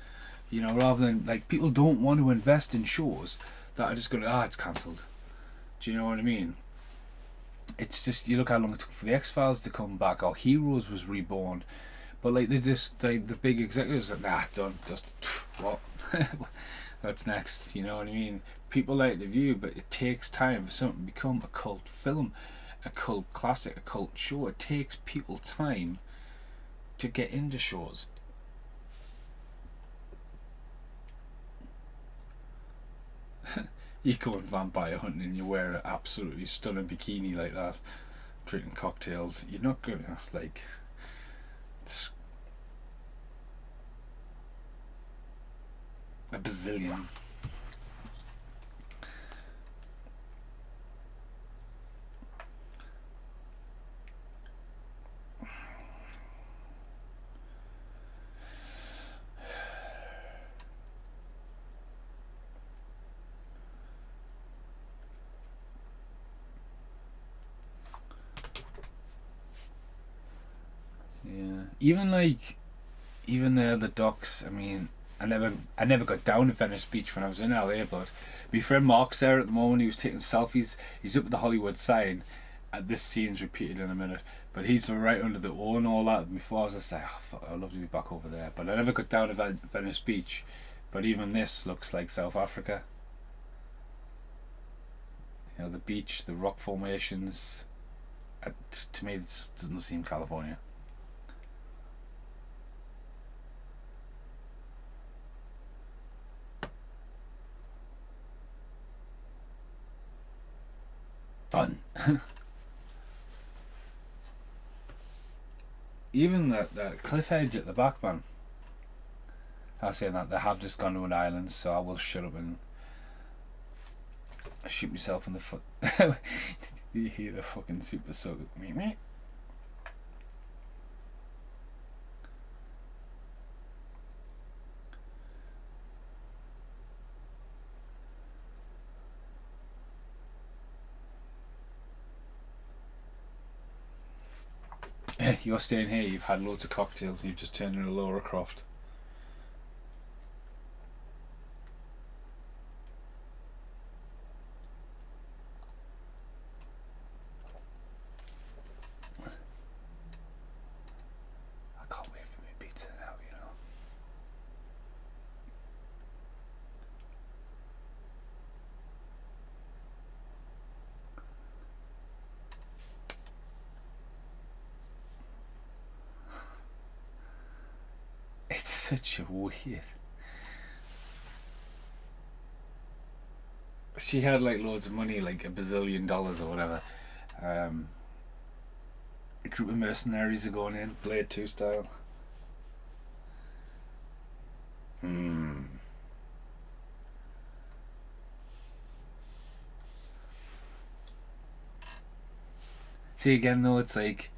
you know, rather than, like, people don't want to invest in shows that are just going to, it's cancelled. Do you know what I mean? It's just, you look how long it took for the X-Files to come back, or Heroes was reborn, but like they just, like, the big executives are like, done, just what? What's next? You know what I mean? People like The View, but it takes time for something to become a cult film, a cult classic, a cult show. It takes people time to get into shows. You go on vampire hunting and you wear an absolutely stunning bikini like that, drinking cocktails. You're not gonna, like, it's a bazillion. Yeah, even the Ducks. I mean, I never got down to Venice Beach when I was in LA, but my friend Mark's there at the moment. He was taking selfies. He's up at the Hollywood sign. This scene's repeated in a minute, but he's right under the O and all that. Before I was just like, oh, fuck, I'd love to be back over there, but I never got down to Venice Beach. But even this looks like South Africa. You know, the beach, the rock formations. To me, it doesn't seem California. Done. Even that cliff edge at the back, man. I was saying that they have just gone to an island, so I will shut up and shoot myself in the foot. You hear the fucking super soaker. You're staying here, you've had loads of cocktails, and you've just turned into Laura Croft. I can't wait for my pizza now, you know. It's such a weird. She had like loads of money, like $1 bazillion or whatever. A group of mercenaries are going in, Blade 2 style. See, again though, it's like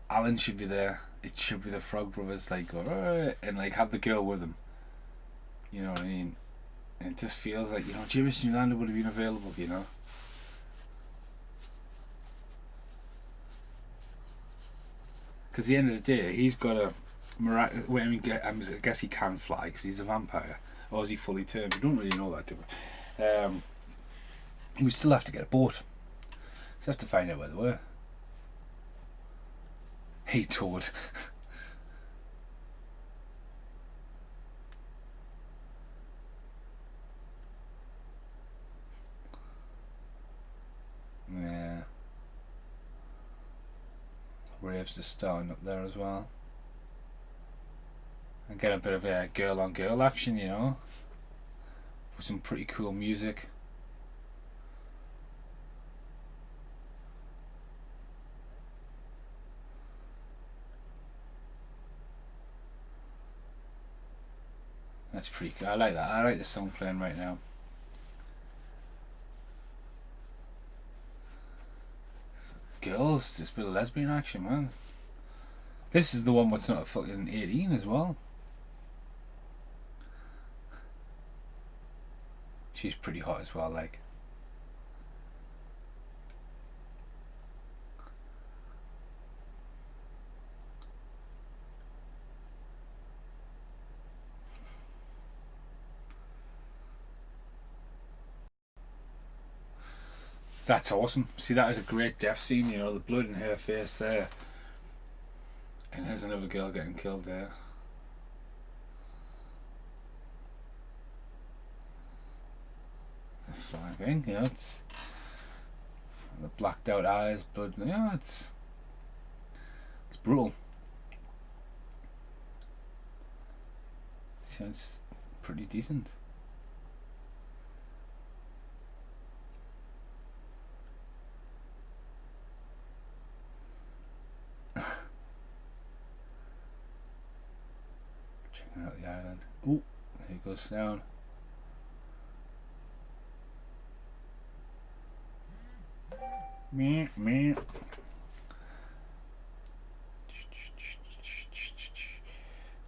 Alan should be there. It should be the Frog Brothers, like, go, "Alright," and like have the girl with him. You know what I mean? And it just feels like, Jameson Yolanda would have been available, Because at the end of the day, he's got a well, I guess he can fly because he's a vampire. Or is he fully turned? We don't really know that, do we? He would still have to get a boat. So have to find out where they were. Hey, Toad. Yeah. Raves are starting up there as well. And get a bit of a girl on girl action, with some pretty cool music. That's pretty cool. I like that. I like the song playing right now. Girls, just a bit of lesbian action, man. This is the one what's not a fucking 18 as well. She's pretty hot as well, like. That's awesome. See, that is a great death scene, the blood in her face there. And there's another girl getting killed there. The flying, it's the blacked out eyes, blood. Yeah, it's brutal. It sounds pretty decent. Checking out the island. Ooh, there it goes down. Me.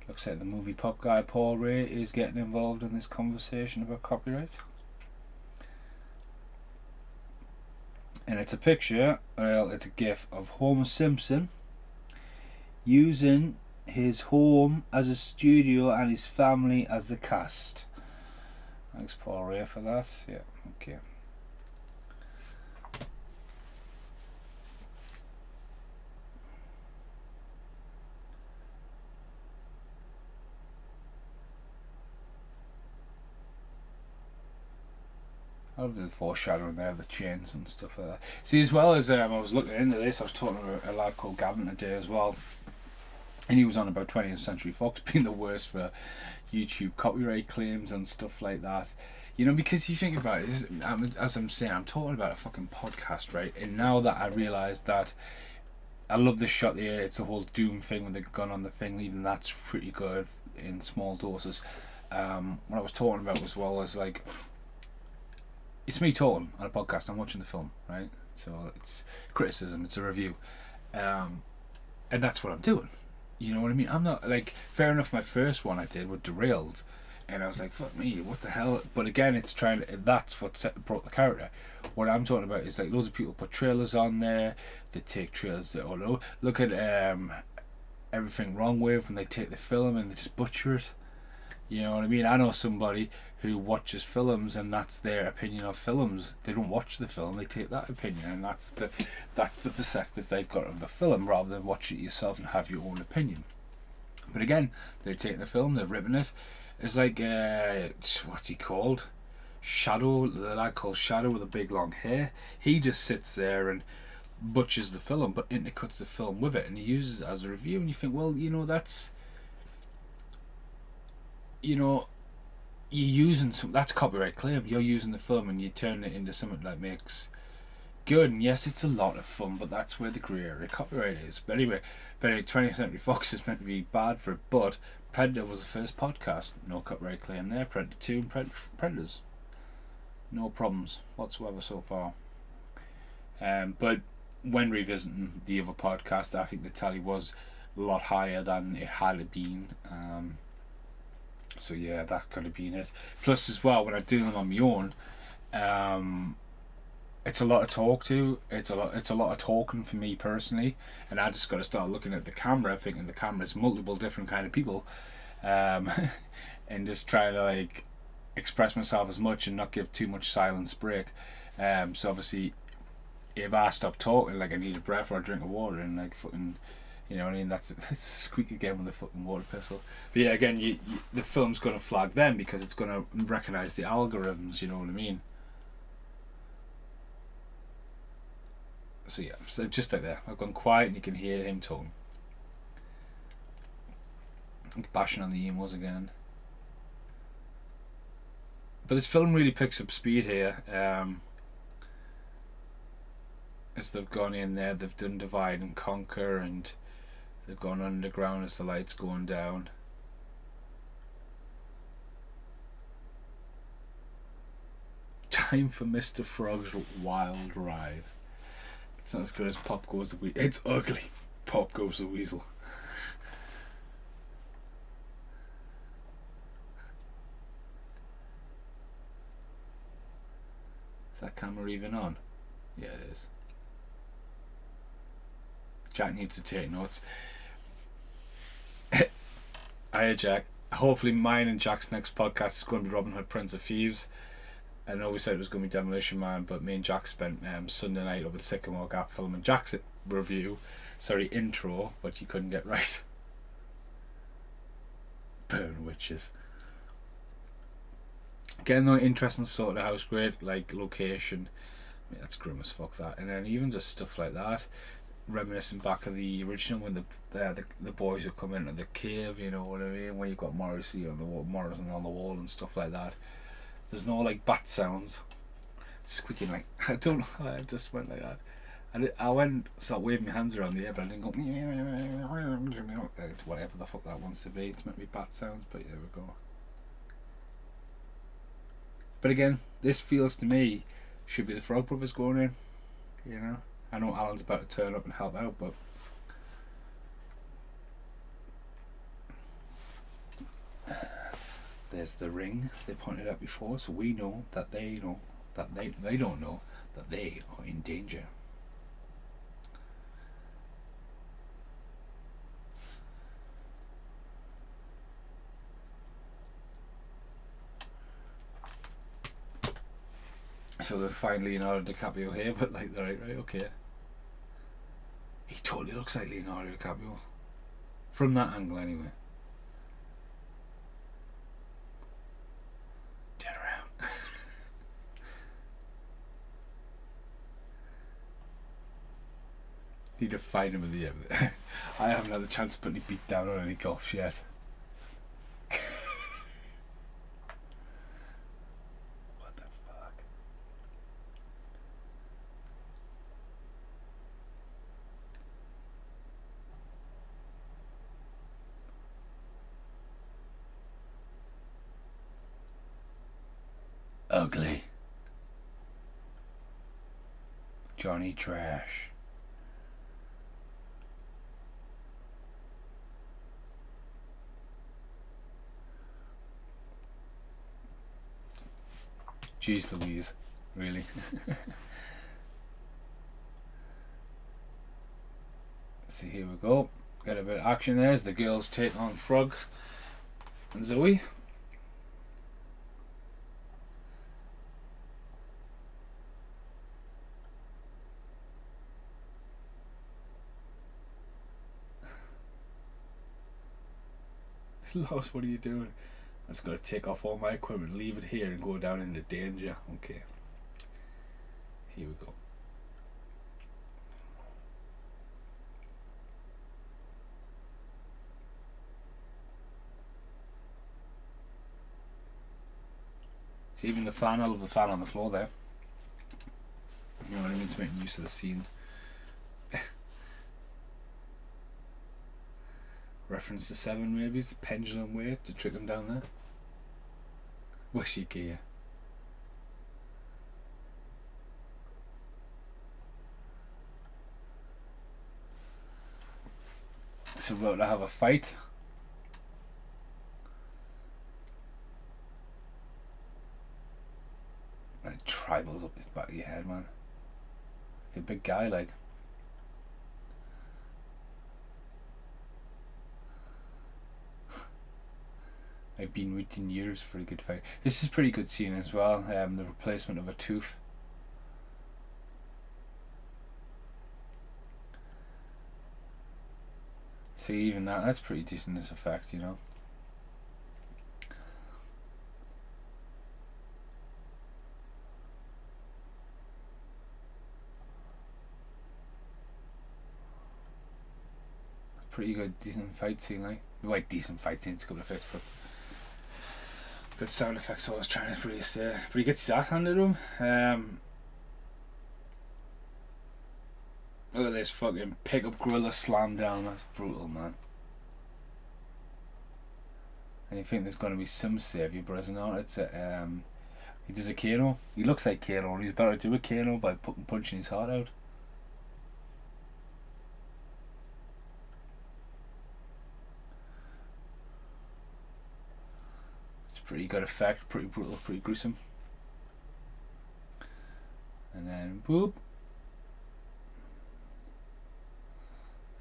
Looks like the movie pop guy Paul Ray is getting involved in this conversation about copyright. And it's a picture, well, it's a gif of Homer Simpson using his home as a studio and his family as the cast. Thanks Paul Ray for that. Yeah, okay. I love the foreshadowing there, the chains and stuff like that. See, as well as I was looking into this, I was talking to a lad called Gavin today as well, and he was on about 20th Century Fox being the worst for YouTube copyright claims and stuff like that. Because you think about it, as I'm saying, I'm talking about a fucking podcast, right? And now that I realise that, I love the shot there. It's a whole Doom thing with the gun on the thing. Even that's pretty good in small doses. What I was talking about as well is like, it's me talking on a podcast. I'm watching the film, right? So it's criticism. It's a review, and that's what I'm doing. You know what I mean? I'm not like, fair enough. My first one I did was Derailed, and I was like, "Fuck me, what the hell?" But again, it's trying to. That's what brought the character. What I'm talking about is like loads of people put trailers on there. They take trailers that look at Everything Wrong With when they take the film and they just butcher it. You know what I mean? I know somebody who watches films and that's their opinion of films. They don't watch the film, they take that opinion, and that's the perspective they've got of the film, rather than watch it yourself and have your own opinion. But again, they're taking the film, they're ripping it. It's like what's he called? Shadow, the lad called Shadow with the big long hair. He just sits there and butchers the film, but intercuts the film with it, and he uses it as a review. And you think, well, that's, you're using that's copyright claim. You're using the film and you turn it into something that makes good. And yes, it's a lot of fun, but that's where the grey area copyright is. But anyway, 20th Century Fox is meant to be bad for it, but Predator was the first podcast. No copyright claim there. Predator 2 and Predators. No problems whatsoever so far. But when revisiting the other podcast, I think the tally was a lot higher than it had been. So yeah, that could have been it. Plus, as well, when I do them on my own, it's a lot of talk to. It's a lot of talking for me personally, and I just got to start looking at the camera, thinking the camera's multiple different kind of people, and just trying to like express myself as much and not give too much silence break. So obviously, if I stop talking, like I need a breath or a drink of water, and like fucking, you know what I mean? That's squeak again with the fucking water pistol. But yeah, again, the film's gonna flag them because it's gonna recognize the algorithms. You know what I mean? So yeah, so just like that, I've gone quiet and you can hear him talking. Bashing on the emos again. But this film really picks up speed here. As they've gone in there, they've done Divide and Conquer, and they've gone underground as the light's going down. Time for Mr. Frog's Wild Ride. It's not as good as Pop Goes the Weasel. It's ugly. Pop Goes the Weasel. Is that camera even on? Yeah, it is. Jack needs to take notes. Hiya, Jack. Hopefully mine and Jack's next podcast is going to be Robin Hood Prince of Thieves. I know we said it was going to be Demolition Man, but me and Jack spent Sunday night up at Sycamore Gap filming Jack's intro, but you couldn't get right. Burn witches. Again though, interesting sort of house, great like location. I mean, that's grim as fuck that. And then even just stuff like that, reminiscing back of the original when the boys would come into the cave, you know what I mean? When you've got Morrissey on the wall, Morrison on the wall and stuff like that. There's no like bat sounds, squeaking like I just went like that. I went start waving my hands around the air, but I didn't go whatever the fuck that wants to be. It's meant to be bat sounds, but there we go. But again, this feels to me should be the Frog Brothers going in. You know, I know Alan's about to turn up and help out, but there's the ring they pointed out before, so we know that they know that they don't know that they are in danger. So they find Leonardo DiCaprio here, but like right, okay. He totally looks like Leonardo DiCaprio from that angle, anyway. Need to find him at the end. I haven't had the chance to put any beat down on any golf yet. What the fuck? Ugly. Johnny Trash. Jeez Louise, really. See, here we go. Got a bit of action there as the girls take on Frog and Zoe. Lost, what are you doing? I'm just going to take off all my equipment, leave it here and go down into danger. Okay. Here we go. See, even the fan, I love the fan on the floor there. You know what I mean? To make use of the scene. Reference to Seven, maybe? It's the pendulum weight to trick them down there. Wishy gear. So we're about to have a fight. Like tribals up his back of your head, man. He's a big guy, like. I've been waiting years for a good fight. This is a pretty good scene as well. The replacement of a tooth. See, even that's pretty decent as effect, you know. Pretty good, decent fight scene, like. Like, decent fight scene, it's a couple of fists, but good sound effects. So I was trying to produce there. But he gets his ass handed to him. Look at this fucking pickup gorilla slam down. That's brutal, man. And you think there's going to be some saviour, but it's not. It's a, he does a Kano. He looks like Kano, and he's about to do a Kano by punching his heart out. Pretty good effect, pretty brutal, pretty gruesome. And then boop.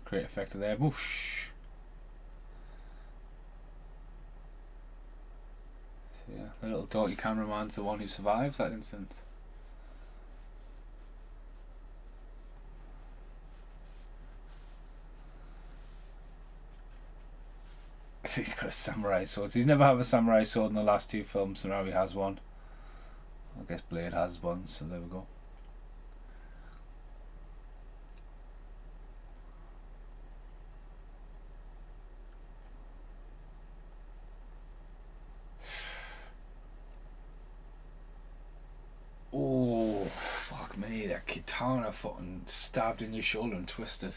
Great effect there. Whoosh. So yeah, the little dirty cameraman's the one who survives that incident. He's got a samurai sword. He's never had a samurai sword in the last two films, so now he has one. I guess Blade has one, so there we go. Oh, fuck me, that katana fucking stabbed in your shoulder and twisted.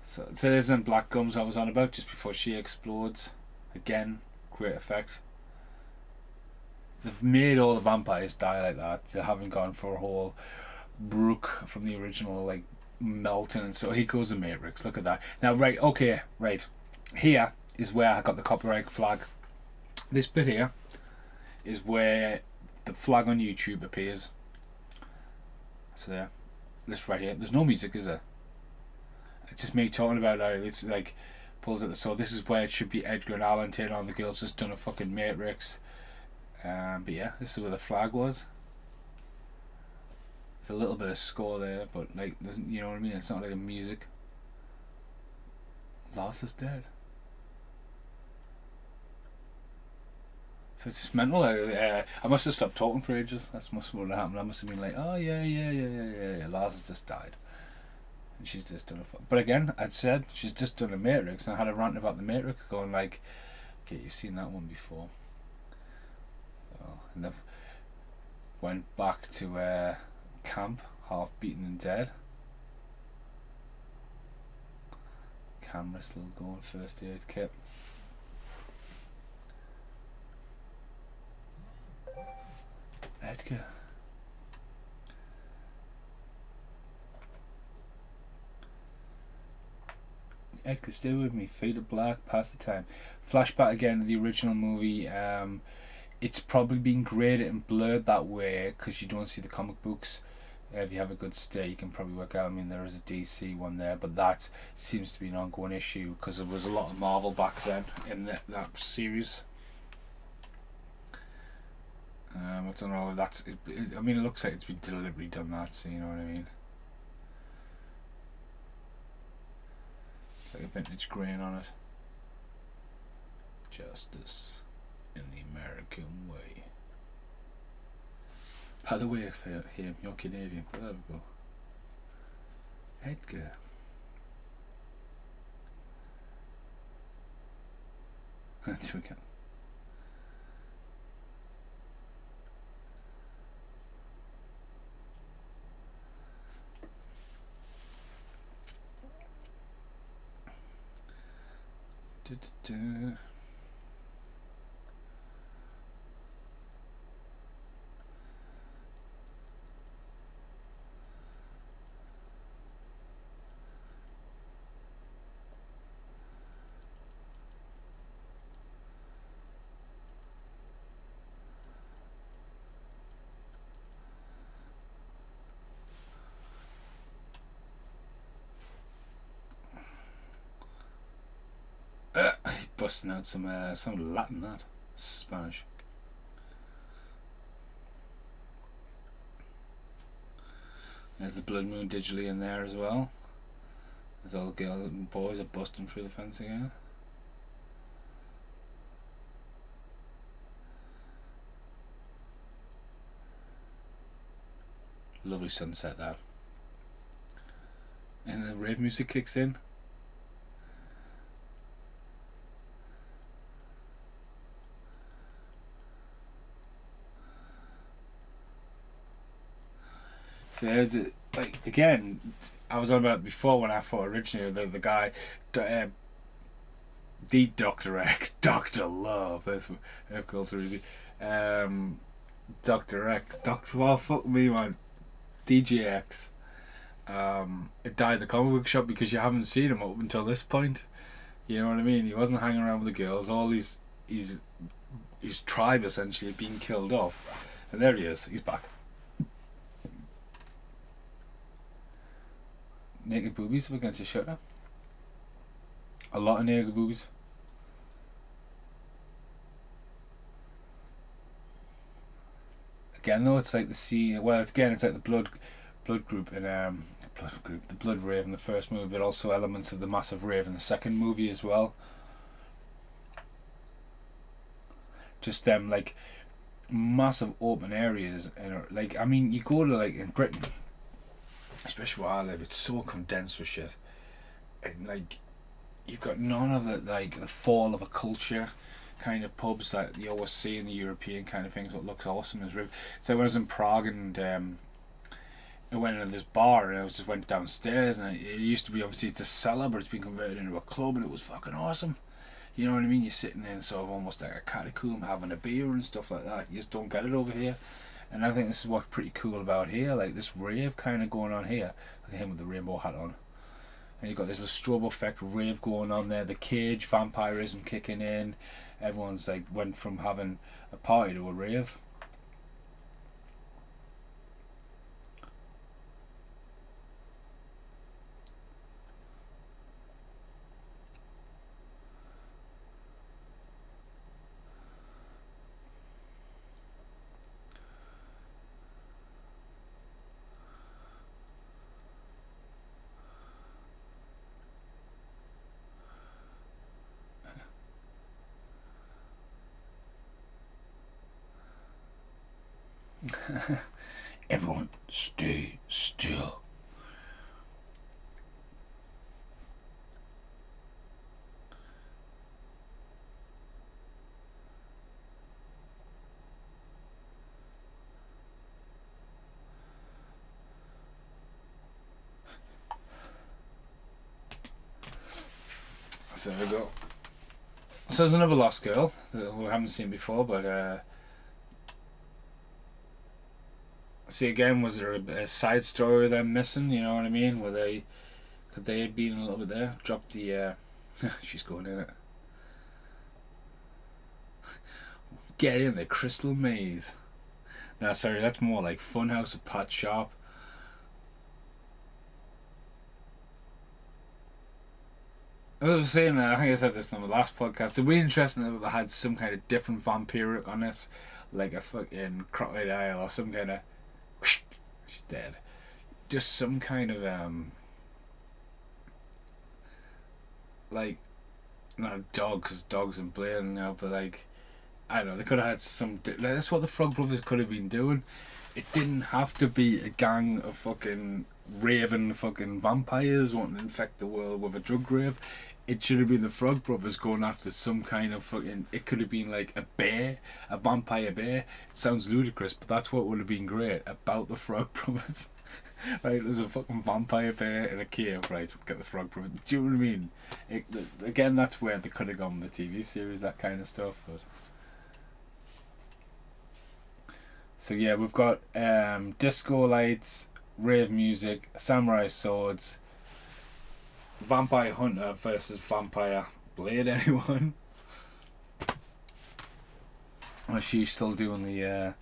So there's them black gums I was on about just before she explodes. Again, great effect. They've made all the vampires die like that. They haven't gone for a whole Brook from the original, like, melting and so he goes the Matrix. Look at that. Now, right, okay, right. Here is where I got the copyright flag. This bit here is where the flag on YouTube appears. So there. This right here. There's no music, is there? It's just me talking about how it's like pulls at the so this is where it should be Edgar and Alan taking on the girls just done a fucking Matrix. But yeah, this is where the flag was. There's a little bit of score there, but like doesn't you know what I mean? It's not like a music. Lars is dead. So it's just mental. I must have stopped talking for ages. That's must have what happened. I must have been like, oh yeah. Lars has just died. She's just done a but again I'd said she's just done a Matrix and I had a rant about the Matrix going like okay you've seen that one before so, and they've went back to camp half beaten and dead. Camera still going, first aid kit. Edgar. Edgar, stay with me. Fade to black, pass the time. Flashback again to the original movie. It's probably been graded and blurred that way because you don't see the comic books. If you have a good stay, you can probably work out. I mean, there is a DC one there, but that seems to be an ongoing issue because there was a lot of Marvel back then in that series. I don't know if that's. I mean, it looks like it's been deliberately done that, so you know what I mean. Like a vintage grain on it. Justice in the American way. By the way, for him, you're Canadian, but there we go. Edgar. There we go. busting out some Latin, that Spanish. There's the Blood Moon digitally in there as well. There's all the girls and boys are busting through the fence again. Lovely sunset, that. And the rave music kicks in. So, like, again, I was on about it before when I thought originally the guy, the Dr. X, Dr. Love, that's what calls her easy. Dr. X, well, fuck me, man. DJ X. It died at the comic book shop because you haven't seen him up until this point. You know what I mean? He wasn't hanging around with the girls. All his tribe essentially had been killed off. And there he is. He's back. Naked boobies up against the shutter. A lot of naked boobies. Again, though, it's like the sea. Well, it's like the blood group in the blood rave in the first movie, but also elements of the massive rave in the second movie as well. Just them like massive open areas, and like, I mean, you go to, like, in Britain, especially where I live, it's so condensed for shit, and like, you've got none of the, like, the fall of a culture kind of pubs that you always see in the European kind of things. What looks awesome is so when I was in Prague, and I went into this bar, and I just went downstairs, and it used to be, obviously it's a cellar, but it's been converted into a club, and it was fucking awesome. You know what I mean? You're sitting in sort of almost like a catacomb having a beer and stuff like that. You just don't get it over here. And I think this is what's pretty cool about here, like this rave kind of going on here. Like him with the rainbow hat on. And you've got this little strobe effect rave going on there, the cage, vampirism kicking in. Everyone's like went from having a party to a rave. Everyone stay still. So there we go. So there's another lost girl that we haven't seen before, but see, again, was there a side story of them missing? You know what I mean? Could they have been a little bit there? Drop the she's going in it. Get in the crystal maze. No, sorry, that's more like Funhouse of Pat Sharp. As I was saying, I think I said this in the last podcast, it'd be interesting if they had some kind of different vampiric on this, like a fucking crocodile or some kind of she's dead. Just some kind of like, not a dog, because dogs and playing now, but like, I don't know, they could have had some. That's what the Frog Brothers could have been doing. It didn't have to be a gang of fucking raven fucking vampires wanting to infect the world with a drug rave. It should have been the Frog Brothers going after some kind of fucking. It could have been like a bear, a vampire bear. It sounds ludicrous, but that's what would have been great about the Frog Brothers. Right, there's a fucking vampire bear in a cave, right? Get the Frog Brothers. Do you know what I mean? Again, that's where they could have gone with the TV series, that kind of stuff. But so yeah, we've got disco lights, rave music, samurai swords, vampire hunter versus vampire blade. Anyone? Or is she still doing the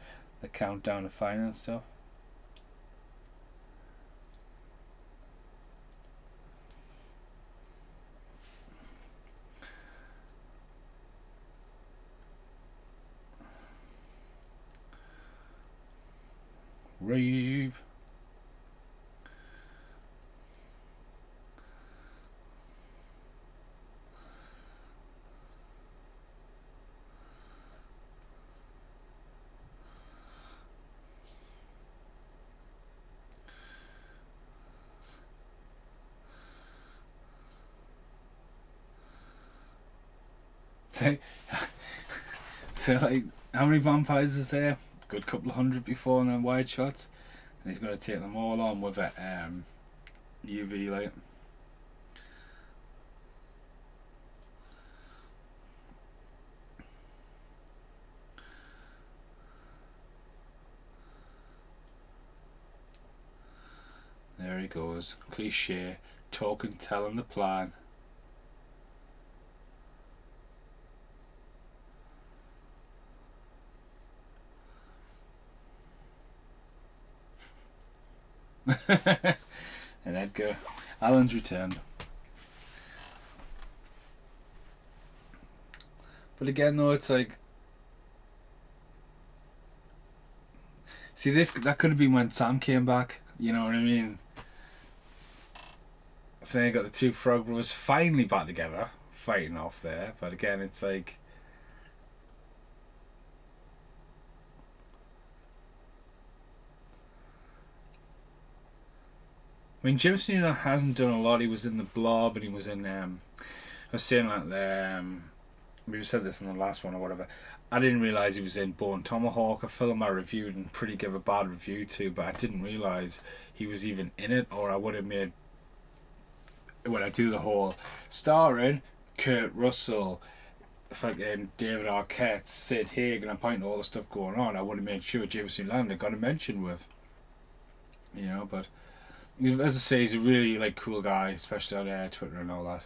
countdown of fire and stuff? rave. So like, how many vampires is there? Good couple of hundred before in the wide shots, and he's going to take them all on with a UV light. There he goes, cliche, talking, telling the plan. And Edgar Allan's returned. But again, though, it's like, see, that could have been when Sam came back. You know what I mean? So you got the two Frog Brothers finally back together, fighting off there. But again, it's like, I mean, Jameson hasn't done a lot. He was in The Blob, and he was in I was saying like we said this in the last one or whatever. I didn't realise he was in Bone Tomahawk, a film I reviewed and pretty give a bad review to, but I didn't realise he was even in it, or I would have made, when I do the whole starring Kurt Russell, fucking David Arquette, Sid Haig, and I'm pointing to all the stuff going on, I would have made sure Jameson Land got a mention with. You know, but as I say, he's a really like cool guy, especially on Twitter and all that.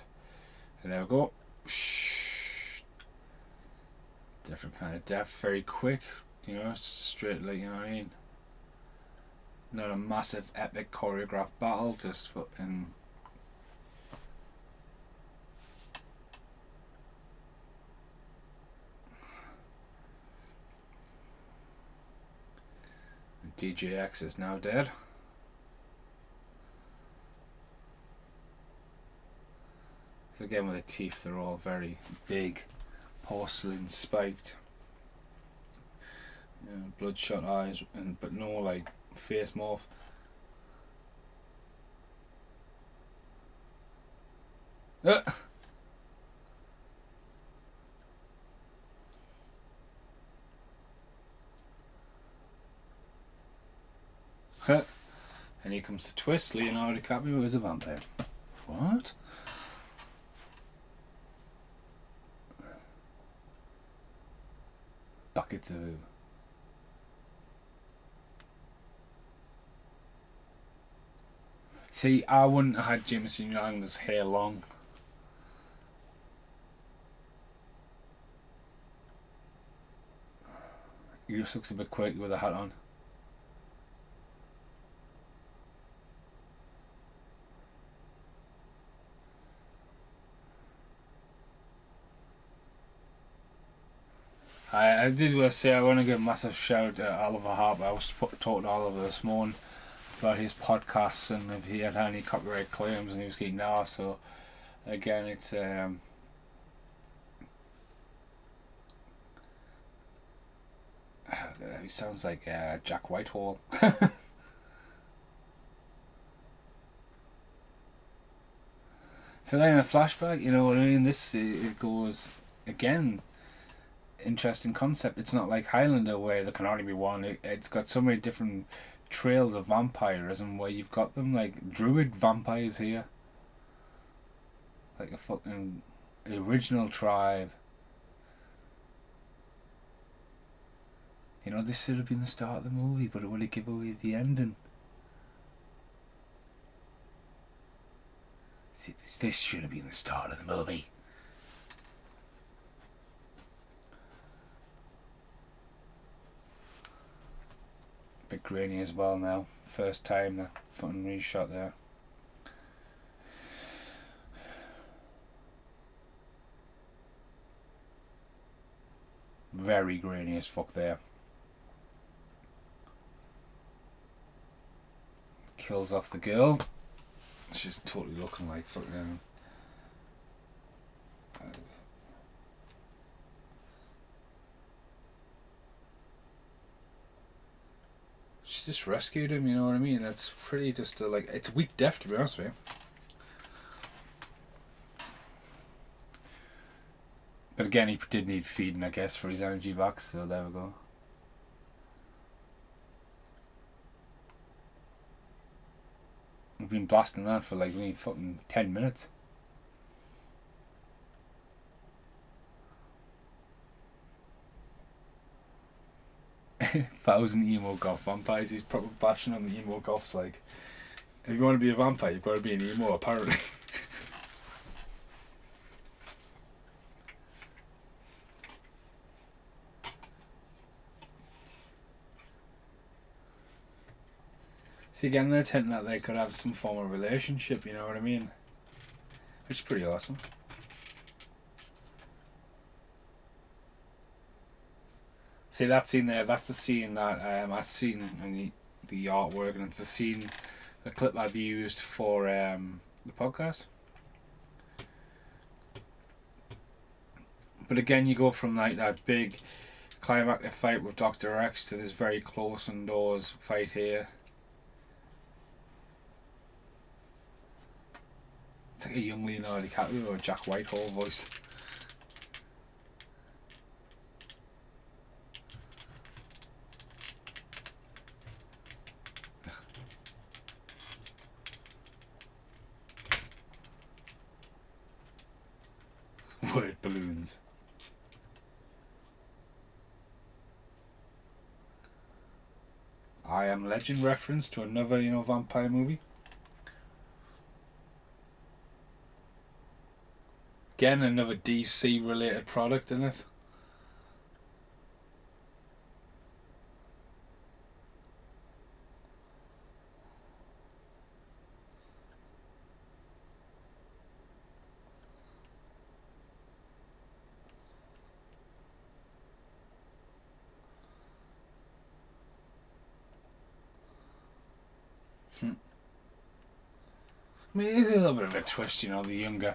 And there we go. Shh. Different kind of death, very quick, you know, straight, like, you know what I mean? Not a massive epic choreographed battle, just fucking. DJX is now dead. Again, with the teeth, they're all very big, porcelain spiked, you know, bloodshot eyes, but no like face morph. And here comes the twist. Leonardo DiCaprio is a vampire. What? Buckets of who? See, I wouldn't have had Jameson Young's hair long. He just looks a bit quirky with a hat on. I did want to say I want to give a massive shout out to Oliver Harper. I was talking to Oliver this morning about his podcasts and if he had any copyright claims, and he was getting asked. So again, it's he sounds like Jack Whitehall. So then a flashback, you know what I mean? This it goes again. Interesting concept. It's not like Highlander where there can only be one. It's got so many different trails of vampirism where you've got them like druid vampires here, like a fucking original tribe. You know, this should have been the start of the movie, but it would have given away the ending. See, this should have been the start of the movie. Bit grainy as well now. First time the fucking reshot there. Very grainy as fuck there. kills off the girl. She's totally looking like fucking. She just rescued him, you know what I mean? That's pretty just like, it's a weak death, to be honest with you. But again, he did need feeding, I guess, for his energy back, so there we go. We've been blasting that for like maybe fucking 10 minutes. Thousand emo goth vampires. He's probably bashing on the emo goths. Like, if you want to be a vampire, you've got to be an emo, apparently. See, again, they're hinting that they could have some form of relationship, you know what I mean? Which is pretty awesome. See, that scene there, that's a scene that I've seen in the artwork, and it's a scene, a clip I've used for the podcast. But again, you go from like that big climactic fight with Dr. X to this very close indoors fight here. It's like a young Leonardo DiCaprio or Jack Whitehall voice. Word balloons. I Am Legend reference to another, vampire movie. Again, another DC related product in it. I mean, there's a little bit of a twist, the younger.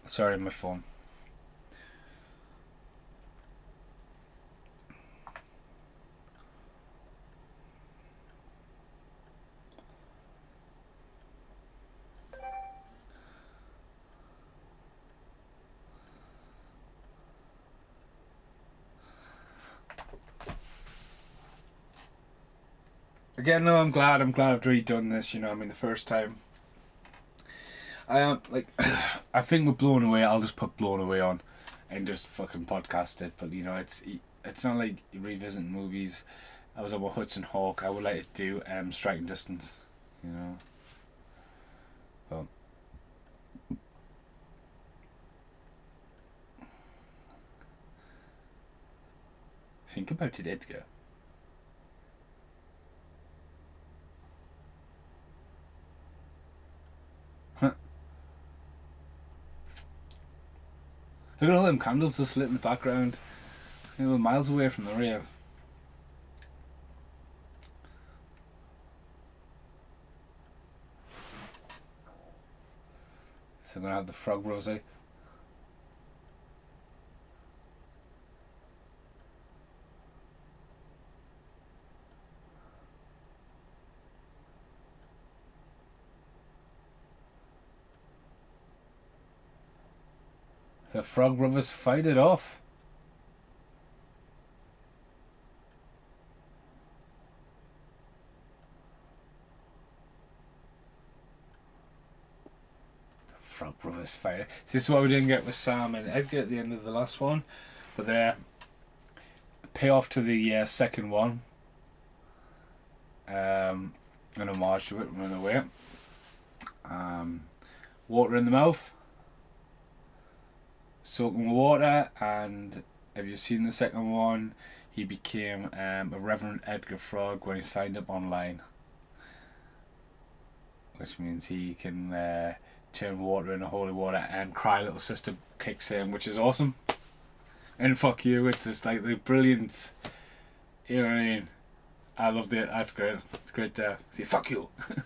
Sorry, my phone. Again, no, I'm glad I've redone this, the first time. I am, I think with Blown Away, I'll just put Blown Away on and just fucking podcast it, but, it's not like revisiting movies. I was about Hudson Hawk, I would like to do Striking Distance, But think about it, Edgar. Look at all them candles just lit in the background. Miles away from the rave. So I'm gonna have the frog rosé. The Frog Brothers fight it off. The Frog Brothers fight it. This is what we didn't get with Sam and Edgar at the end of the last one. But they're payoff to the second one. An homage to it, run away. Water in the mouth. Soaking water, and have you seen the second one? He became a Reverend Edgar Frog when he signed up online. which means he can turn water into holy water, and Cry Little Sister kicks in, which is awesome. And fuck you, it's just like the brilliant, you know what I mean? I loved it, that's great. It's great to see fuck you. And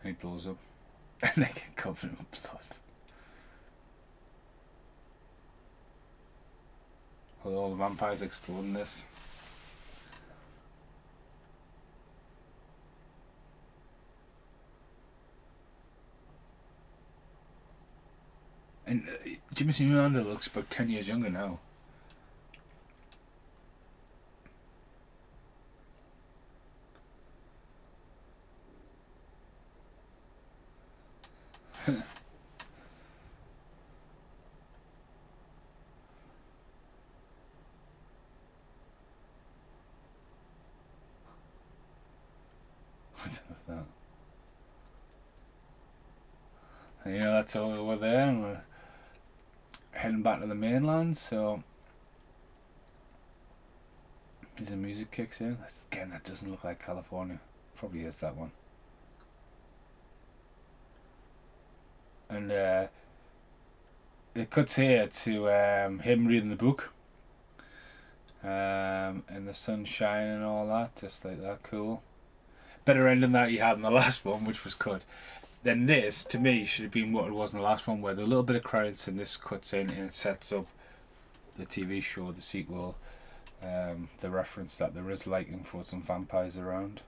he blows up. And they get covered in blood. Well, all the vampires explode in this. And Jimmy Miranda looks about 10 years younger now. That. And, you know, that's all over there, and we're heading back to the mainland. So as the music kicks in, again, that doesn't look like California. Probably is that one. And it cuts here to him reading the book, and the sun shining and all that, just like that. Cool. Better ending that you had in the last one, which was cut. Then this, to me, should have been what it was in the last one, where there's a little bit of credits and this cuts in and it sets up the TV show, the sequel, the reference that there is liking for some vampires around.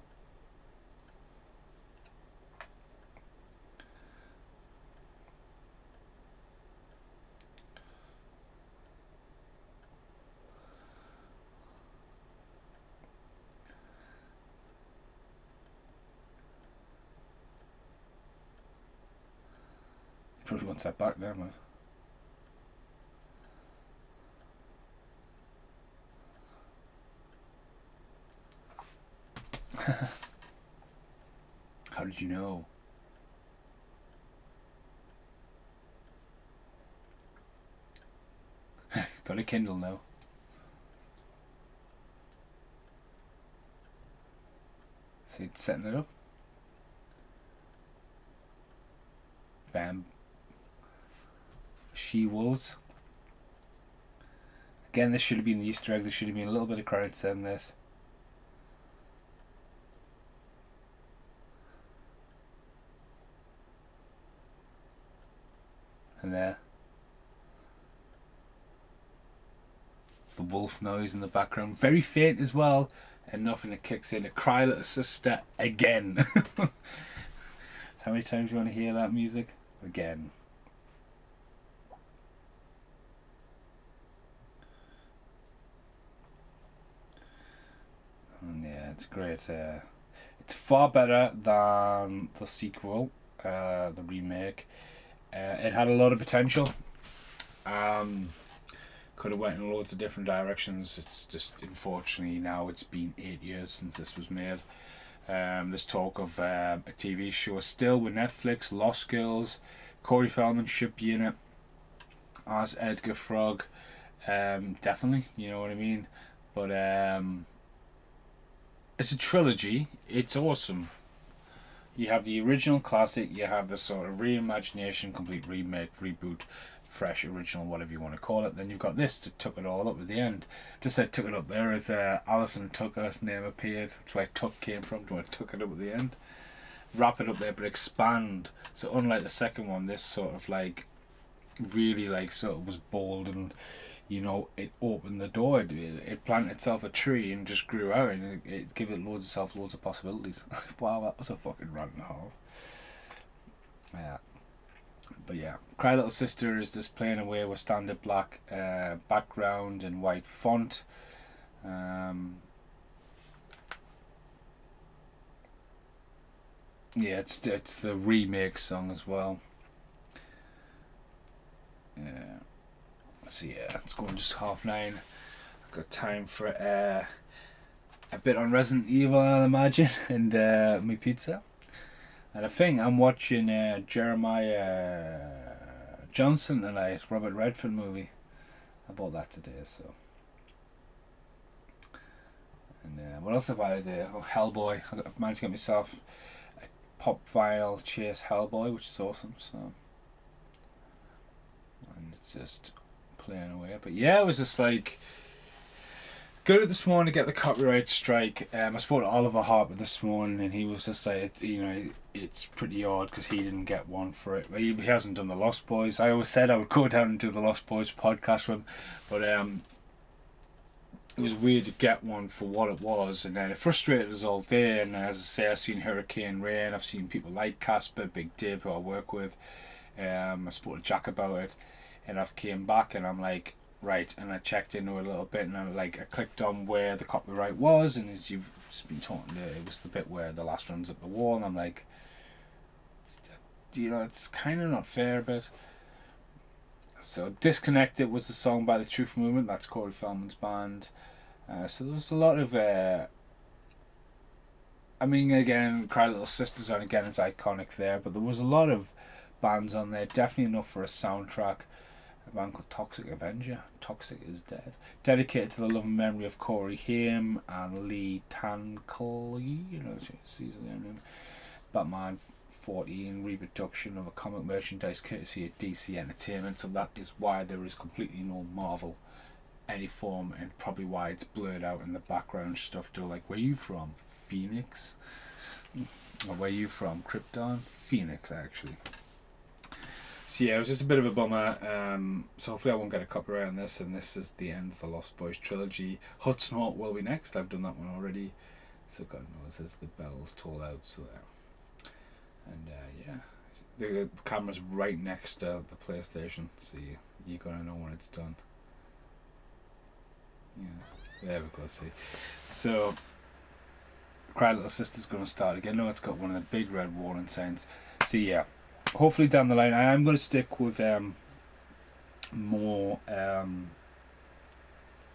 Probably wants that back there, man. How did you know? He's got a Kindle now. So it's setting it up. Bam. She-Wolves. Again, this should have been the Easter egg. There should have been a little bit of credits in this. And there. The wolf noise in the background. Very faint as well. And nothing that kicks in. A Cry Little Sister again. How many times do you want to hear that music? Again. And yeah, it's great. It's far better than the sequel, the remake. It had a lot of potential. Could have went in loads of different directions. It's just, unfortunately, now it's been 8 years since this was made. There's talk of a TV show still with Netflix, Lost Girls. Corey Feldman should be in it as Edgar Frog. Definitely, you know what I mean? But it's a trilogy. It's awesome. You have the original classic, you have the sort of reimagination, complete remake, reboot, fresh, original, whatever you want to call it. Then you've got this that took it all up at the end. Just said took it up there as Alison Tucker's name appeared. That's where Tuck came from, to where took it up at the end. Wrap it up there, but expand. So unlike the second one, this sort of like really like sort of was bold, and you know, it opened the door. It planted itself a tree and just grew out, and it gave it loads of possibilities. Wow, that was a fucking rant and a half. Yeah. But yeah, Cry Little Sister is just playing away with standard black background and white font. Yeah, it's the remake song as well. Yeah. So yeah, it's going just 9:30. I've got time for a bit on Resident Evil, I imagine, and my pizza. And I think I'm watching Jeremiah Johnson tonight, Robert Redford movie. I bought that today, so. And what else have I did? Oh, Hellboy. I've managed to get myself a pop vinyl Chase Hellboy, which is awesome. So, and it's just playing away. But yeah, it was just like good this morning to get the copyright strike. I spoke to Oliver Harper this morning, and he was just like, it's pretty odd because he didn't get one for it. He hasn't done the Lost Boys. I always said I would go down and do the Lost Boys podcast with him, but it was weird to get one for what it was, and then it frustrated us all day. And as I say, I've seen Hurricane Rain, I've seen people like Casper, Big Dave, who I work with. I spoke to Jack about it, and I've came back and I'm like, right, and I checked into it a little bit, and I clicked on where the copyright was, and as you've been talking, it was the bit where the last runs up the wall, and I'm like, it's kind of not fair, but. So Disconnected was the song by the Truth Movement. That's Corey Feldman's band. So there was a lot of. Again, Cry Little Sisters, and again, it's iconic there. But there was a lot of bands on there. Definitely enough for a soundtrack. A band called Toxic Avenger. Toxic is Dead. Dedicated to the love and memory of Corey Haim and Lee Tankley. She's their name. Batman 14 reproduction of a comic merchandise courtesy of DC Entertainment, so that is why there is completely no Marvel any form, and probably why it's blurred out in the background stuff. They're like, where you from? Phoenix? Or where you from? Krypton? Phoenix, actually. So yeah, it was just a bit of a bummer. So hopefully I won't get a copyright on this, and this is the end of the Lost Boys trilogy. Hudson Hawk will be next. I've done that one already. So God knows, as the bells toll out, so there. And the camera's right next to the PlayStation, so you're gonna know when it's done. Yeah, there we go. See, so Cry Little Sister's gonna start again. No, it's got one of the big red warning signs. So yeah, hopefully down the line I am gonna stick with more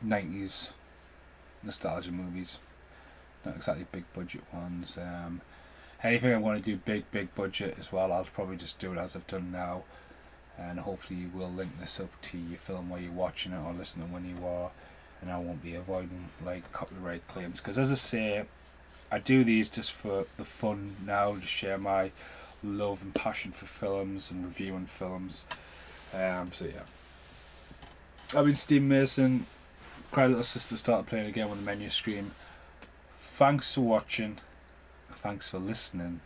90s nostalgia movies, not exactly big budget ones. Anything I want to do big budget as well, I'll probably just do it as I've done now, and hopefully you will link this up to your film while you're watching it or listening when you are, and I won't be avoiding like copyright claims, because as I say, I do these just for the fun now, to share my love and passion for films and reviewing films. So yeah, I've been Steve Mason. Cry Little Sister started playing again when the menu scream. Thanks for watching. Thanks for listening.